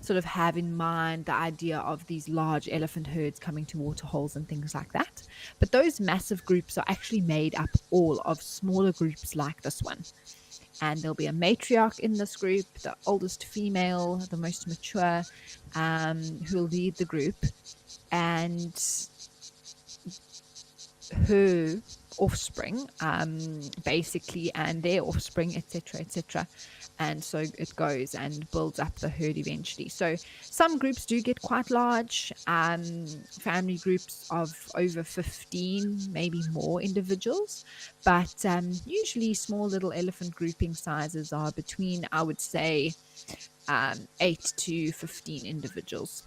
sort of have in mind the idea of these large elephant herds coming to waterholes and things like that. But those massive groups are actually made up all of smaller groups like this one. And there'll be a matriarch in this group, the oldest female, the most mature, who will lead the group. And her offspring, basically, and their offspring, etc., etc. And so it goes and builds up the herd eventually. So some groups do get quite large, family groups of over 15, maybe more individuals, but usually small little elephant grouping sizes are between, I would say, 8 to 15 individuals.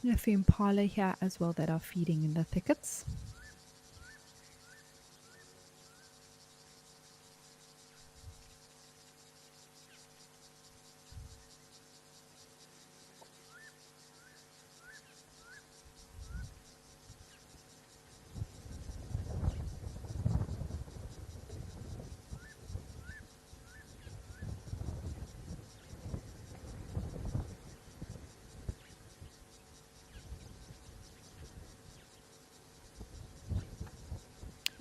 A few impala here as well that are feeding in the thickets.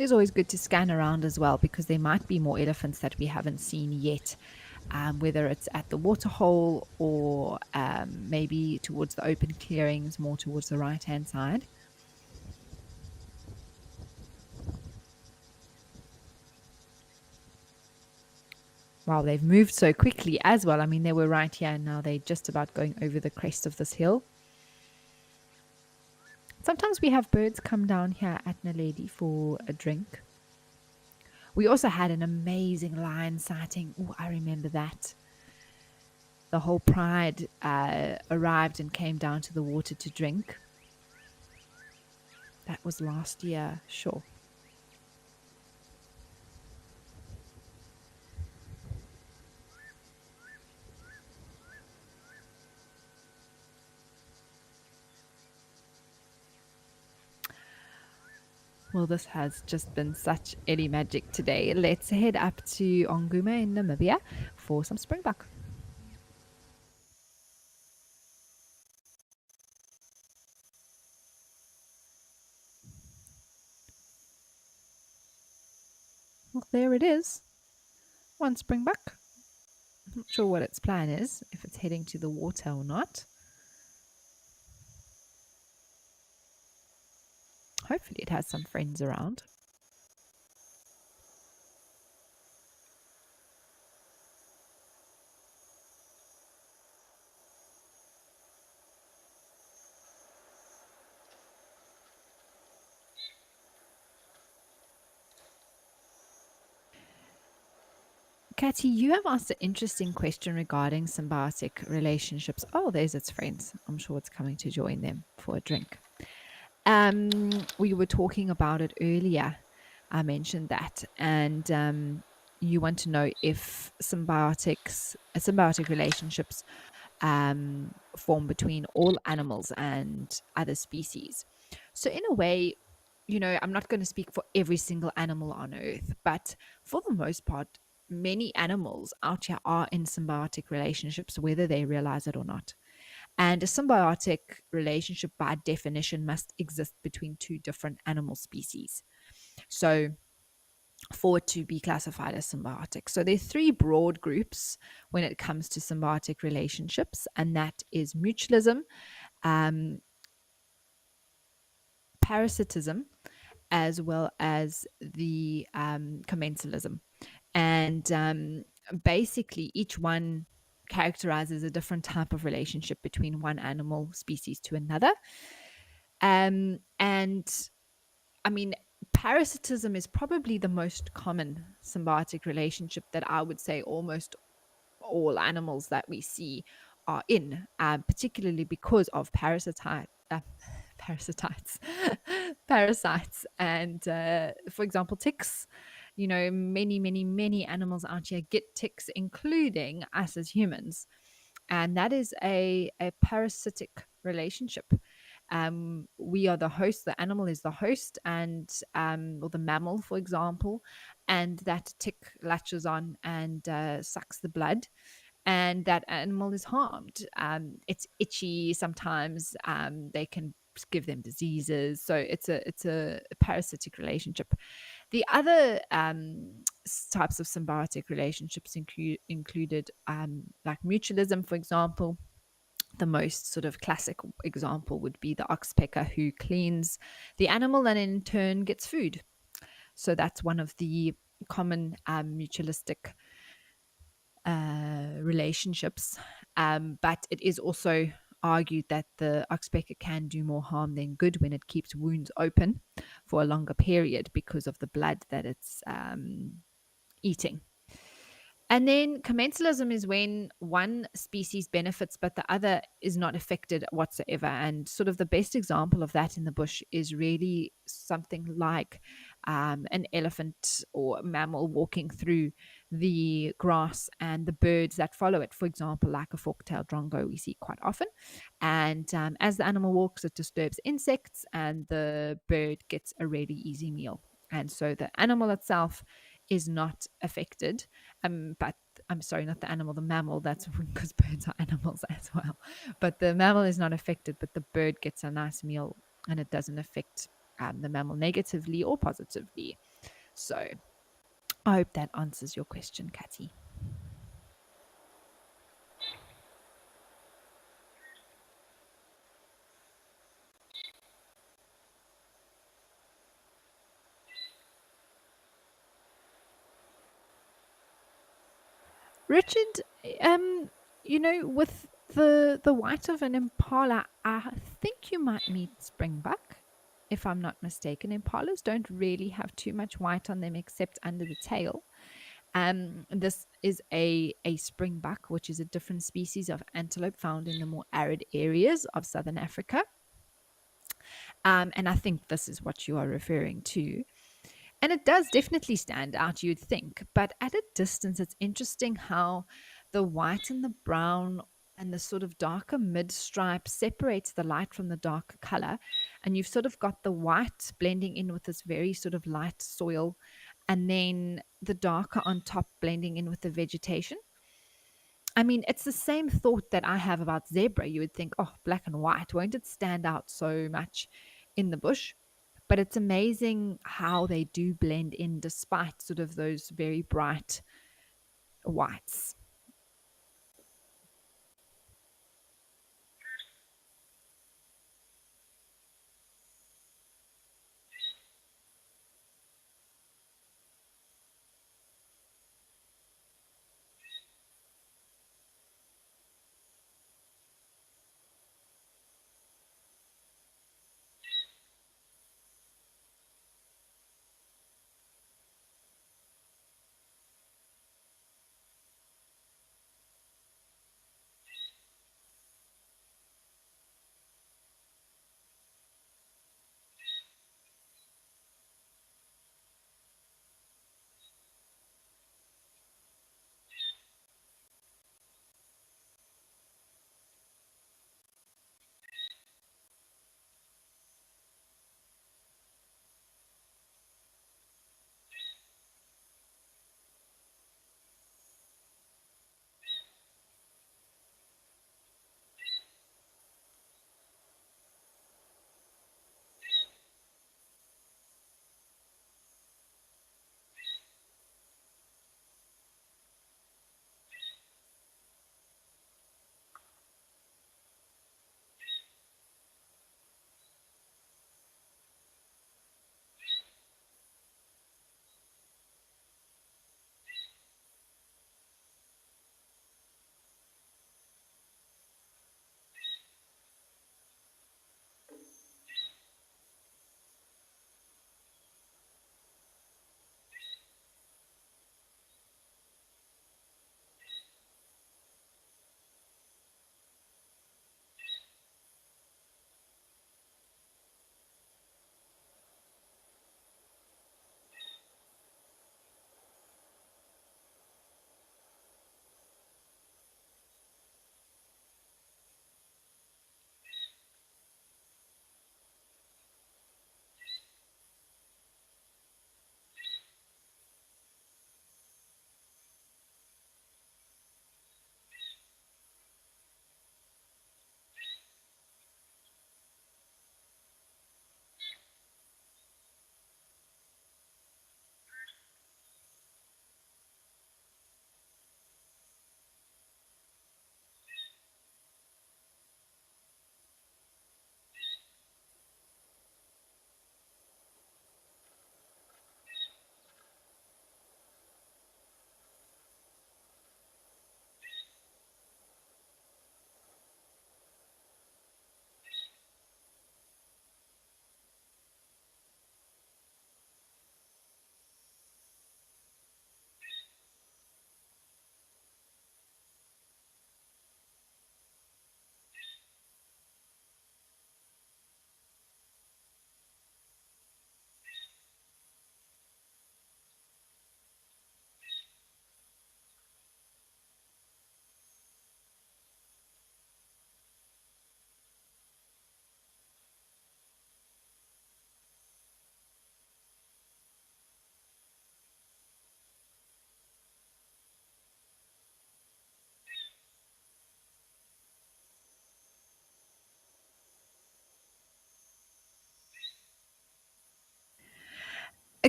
It's always good to scan around as well because there might be more elephants that we haven't seen yet, whether it's at the waterhole or maybe towards the open clearings, more towards the right-hand side. Wow, they've moved so quickly as well. I mean, they were right here and now they're just about going over the crest of this hill. Sometimes we have birds come down here at Naledi for a drink. We also had an amazing lion sighting. Oh, I remember that. The whole pride arrived and came down to the water to drink. That was last year, sure. Well, this has just been such Ellie magic today. Let's head up to Onguma in Namibia for some springbuck. Well, there it is. One springbuck. Not sure what its plan is, if it's heading to the water or not. Hopefully it has some friends around. Katy, you have asked an interesting question regarding symbiotic relationships. Oh, there's its friends. I'm sure it's coming to join them for a drink. We were talking about it earlier. I mentioned that, and you want to know if symbiotic relationships form between all animals and other species. So, in a way, I'm not going to speak for every single animal on Earth, but for the most part, many animals out here are in symbiotic relationships, whether they realize it or not. And a symbiotic relationship, by definition, must exist between two different animal species. So, for it to be classified as symbiotic. So there are three broad groups when it comes to symbiotic relationships, and that is mutualism, um, parasitism, as well as the commensalism. And basically, each one characterizes a different type of relationship between one animal species to another. And I mean, parasitism is probably the most common symbiotic relationship that I would say almost all animals that we see are in, particularly because of parasites, parasites, and for example, ticks. You know, many animals out here get ticks, including us as humans, and that is a parasitic relationship. We are the host, the animal is the host, and or the mammal, for example, and that tick latches on and sucks the blood, and that animal is harmed. It's itchy sometimes. They can give them diseases, so it's a parasitic relationship. The other types of symbiotic relationships included like mutualism, for example. The most sort of classic example would be the oxpecker who cleans the animal and in turn gets food. So that's one of the common mutualistic relationships. But it is also argued that the oxpecker can do more harm than good when it keeps wounds open for a longer period because of the blood that it's eating. And then commensalism is when one species benefits but the other is not affected whatsoever. And sort of the best example of that in the bush is really something like an elephant or mammal walking through the grass and the birds that follow it. For example, like a fork-tailed drongo we see quite often. And as the animal walks, it disturbs insects and the bird gets a really easy meal. And so the animal itself is not affected. But I'm sorry, not the animal, the mammal. That's because birds are animals as well. But the mammal is not affected, but the bird gets a nice meal and it doesn't affect the mammal negatively or positively. So I hope that answers your question, Catty. Richard, with the white of an impala, I think you might meet springbuck, if I'm not mistaken. Impalas don't really have too much white on them except under the tail. This is a springbuck, which is a different species of antelope found in the more arid areas of southern Africa. And I think this is what you are referring to. And it does definitely stand out, you'd think. But at a distance, it's interesting how the white and the brown and the sort of darker mid stripe separates the light from the darker color. And you've sort of got the white blending in with this very sort of light soil, and then the darker on top blending in with the vegetation. I mean, it's the same thought that I have about zebra. You would think, oh, black and white, won't it stand out so much in the bush? But it's amazing how they do blend in despite sort of those very bright whites.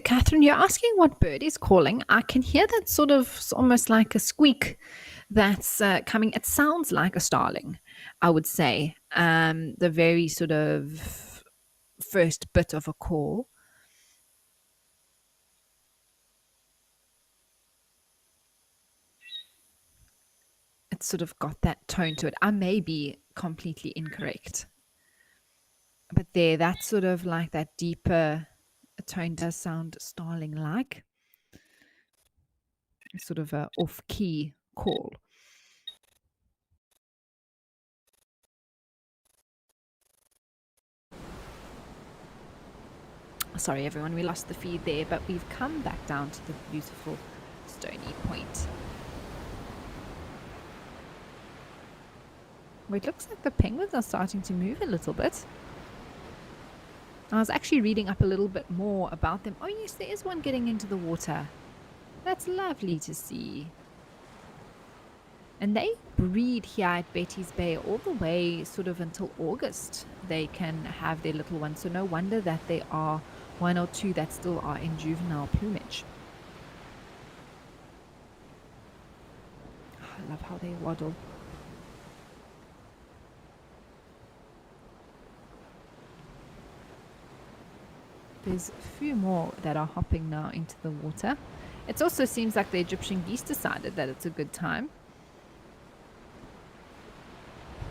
Catherine, you're asking what bird is calling. I can hear that sort of almost like a squeak that's coming. It sounds like a starling, I would say. The very sort of first bit of a call. It's sort of got that tone to it. I may be completely incorrect, but there, that's sort of like that deeper tone does sound starling like. Sort of a off key call. Sorry, everyone, we lost the feed there, but we've come back down to the beautiful Stony Point. Well, it looks like the penguins are starting to move a little bit. I was actually reading up a little bit more about them. Oh, yes, there is one getting into the water. That's lovely to see. And they breed here at Betty's Bay all the way sort of until August. They can have their little ones. So no wonder that there are one or two that still are in juvenile plumage. Oh, I love how they waddle. There's a few more that are hopping now into the water. It also seems like the Egyptian geese decided that it's a good time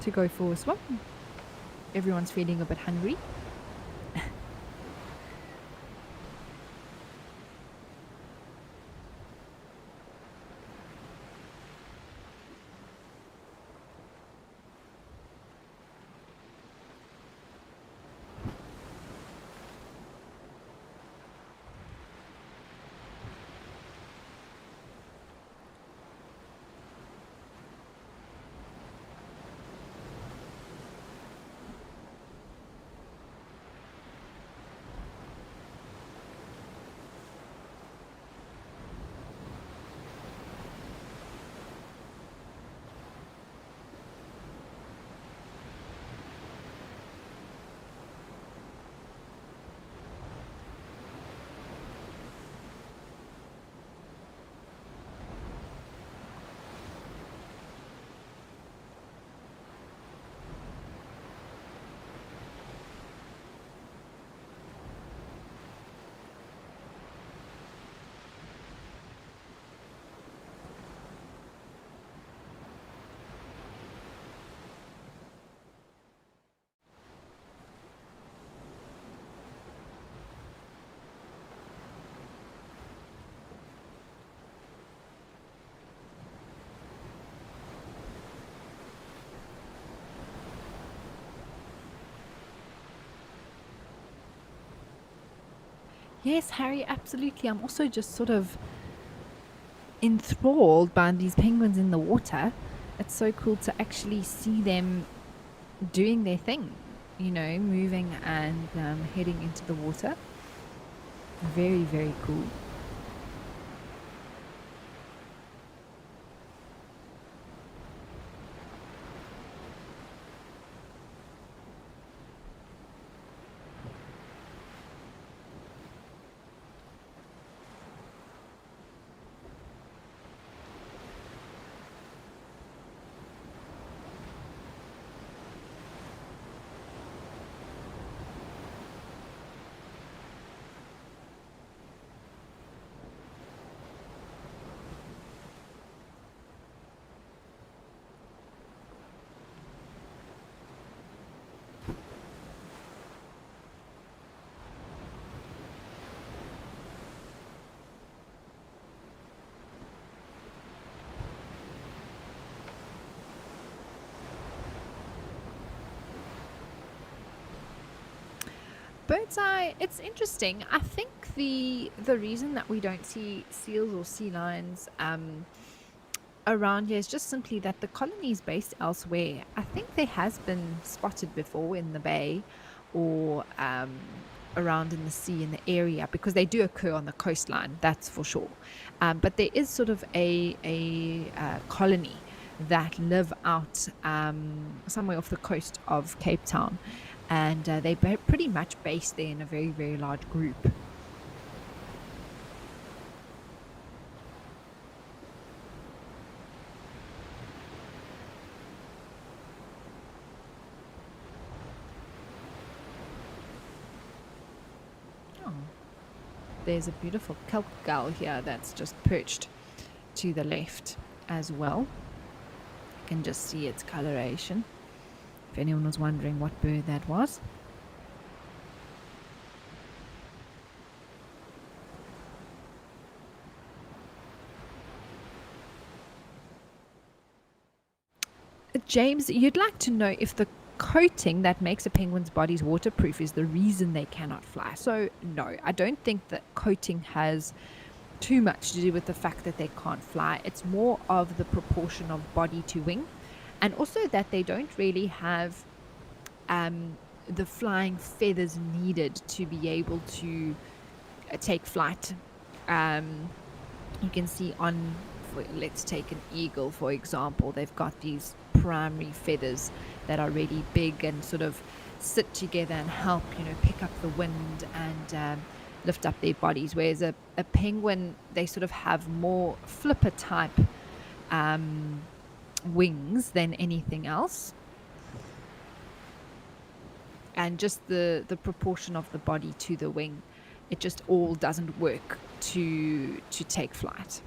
to go for a swim. Everyone's feeling a bit hungry. Yes, Harry, absolutely. I'm also just sort of enthralled by these penguins in the water. It's so cool to actually see them doing their thing, you know, moving and heading into the water. Very, very cool. Birdseye, it's interesting. I think the reason that we don't see seals or sea lions around here is just simply that the colony is based elsewhere. I think there has been spotted before in the bay or around in the sea in the area because they do occur on the coastline, that's for sure. But there is sort of a colony that live out somewhere off the coast of Cape Town, and they pretty much based there in a very, very large group. There's a beautiful kelp gull here that's just perched to the left as well. You can just see its coloration, if anyone was wondering what bird that was. James, you'd like to know if the coating that makes a penguin's bodies waterproof is the reason they cannot fly. So no, I don't think that coating has too much to do with the fact that they can't fly. It's more of the proportion of body to wing, and also that they don't really have the flying feathers needed to be able to take flight. You can see let's take an eagle for example, they've got these primary feathers that are really big and sort of sit together and help, pick up the wind and lift up their bodies, whereas a penguin, they sort of have more flipper type wings than anything else, and just the proportion of the body to the wing, it just all doesn't work to take flight.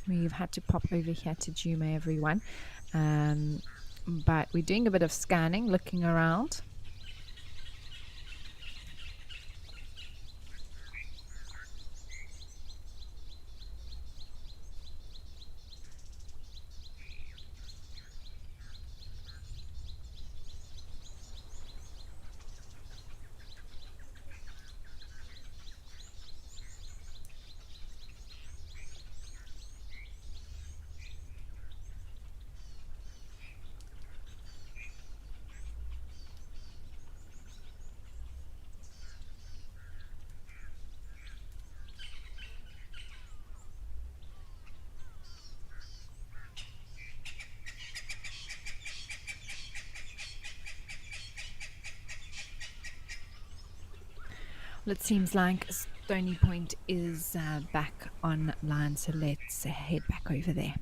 We've had to pop over here to Juma, everyone. But we're doing a bit of scanning, looking around. Well, it seems like Stony Point is back online, so let's head back over there.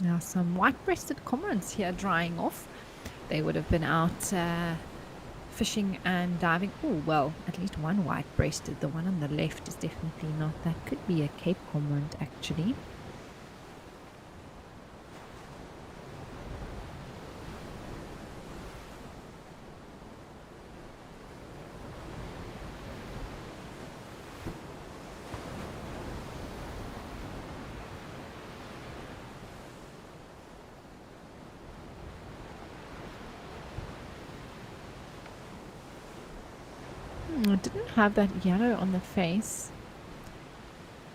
Now some white-breasted cormorants here drying off. They would have been out fishing and diving. Oh, well, at least one white-breasted. The one on the left is definitely not. That could be a Cape cormorant, actually. I didn't have that yellow on the face.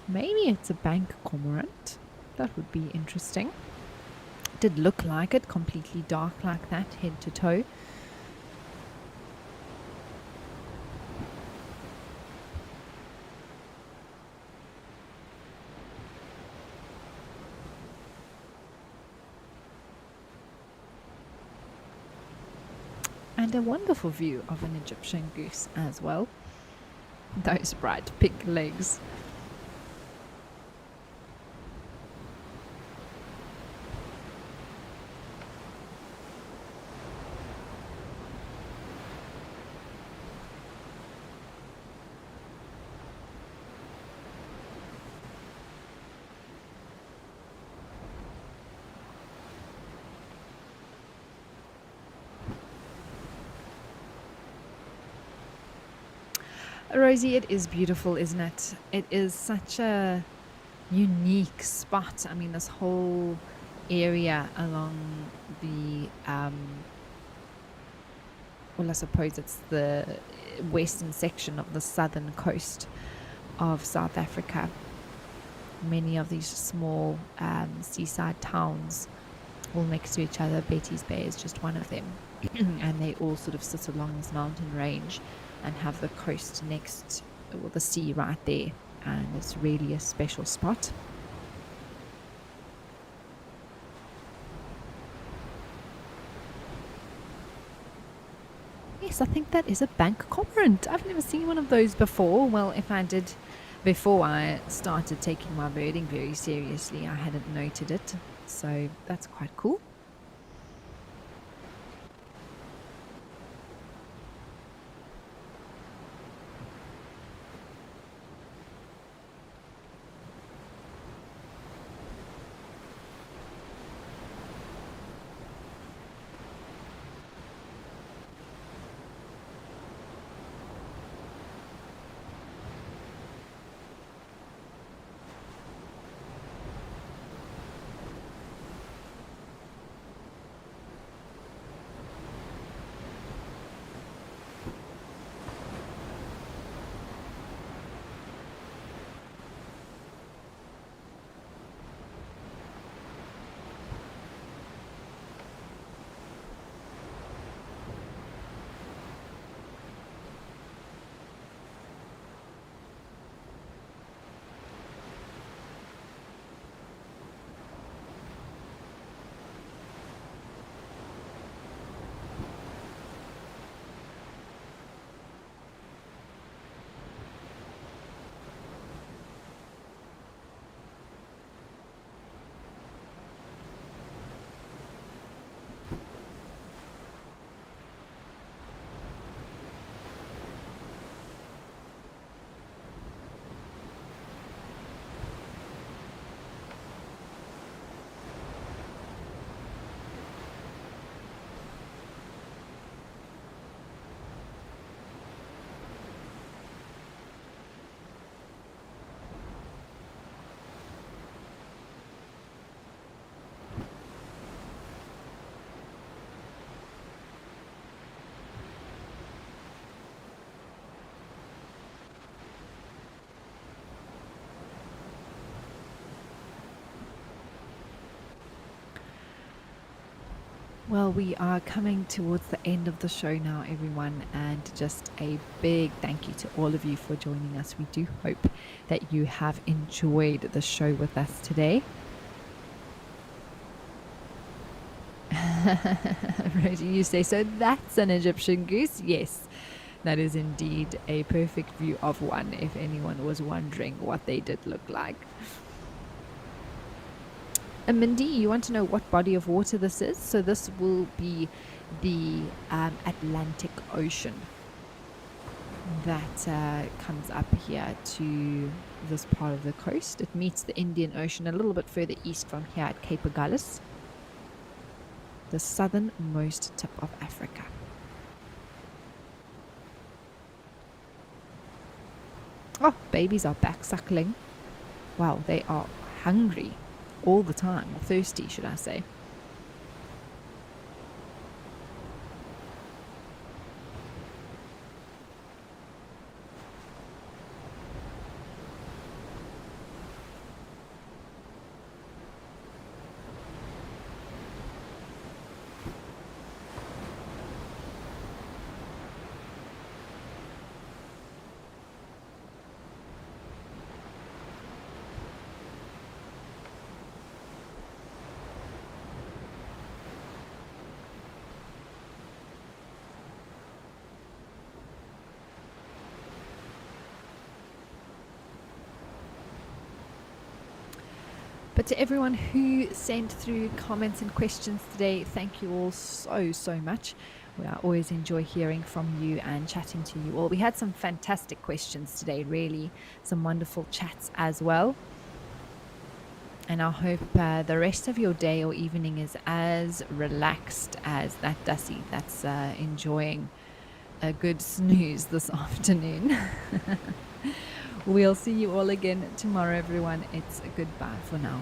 Maybe it's a bank cormorant. That would be interesting. It did look like it, completely dark like that, head to toe. And a wonderful view of an Egyptian goose as well. Those bright pink legs. Rosie, it is beautiful, isn't it? It is such a unique spot. I mean, this whole area along the, well, I suppose it's the western section of the southern coast of South Africa. Many of these small seaside towns all next to each other. Betty's Bay is just one of them. And they all sort of sit along this mountain range and have the coast next, well, the sea right there, and it's really a special spot. Yes, I think that is a bank cormorant. I've never seen one of those before. Well, if I did before I started taking my birding very seriously, I hadn't noted it, so that's quite cool. Well, we are coming towards the end of the show now, everyone, and just a big thank you to all of you for joining us. We do hope that you have enjoyed the show with us today. Rosie, you say, so that's an Egyptian goose? Yes, that is indeed a perfect view of one, if anyone was wondering what they did look like. Mindy, you want to know what body of water this is? So this will be the Atlantic Ocean that comes up here to this part of the coast. It meets the Indian Ocean a little bit further east from here at Cape Agulhas, the southernmost tip of Africa. Oh, babies are back suckling. Wow, they are hungry all the time, or thirsty, should I say. But to everyone who sent through comments and questions today, thank you all so much. I always enjoy hearing from you and chatting to you all. We had some fantastic questions today, really, some wonderful chats as well. And I hope the rest of your day or evening is as relaxed as that Dussie that's enjoying a good snooze this afternoon. We'll see you all again tomorrow, everyone. It's a goodbye for now.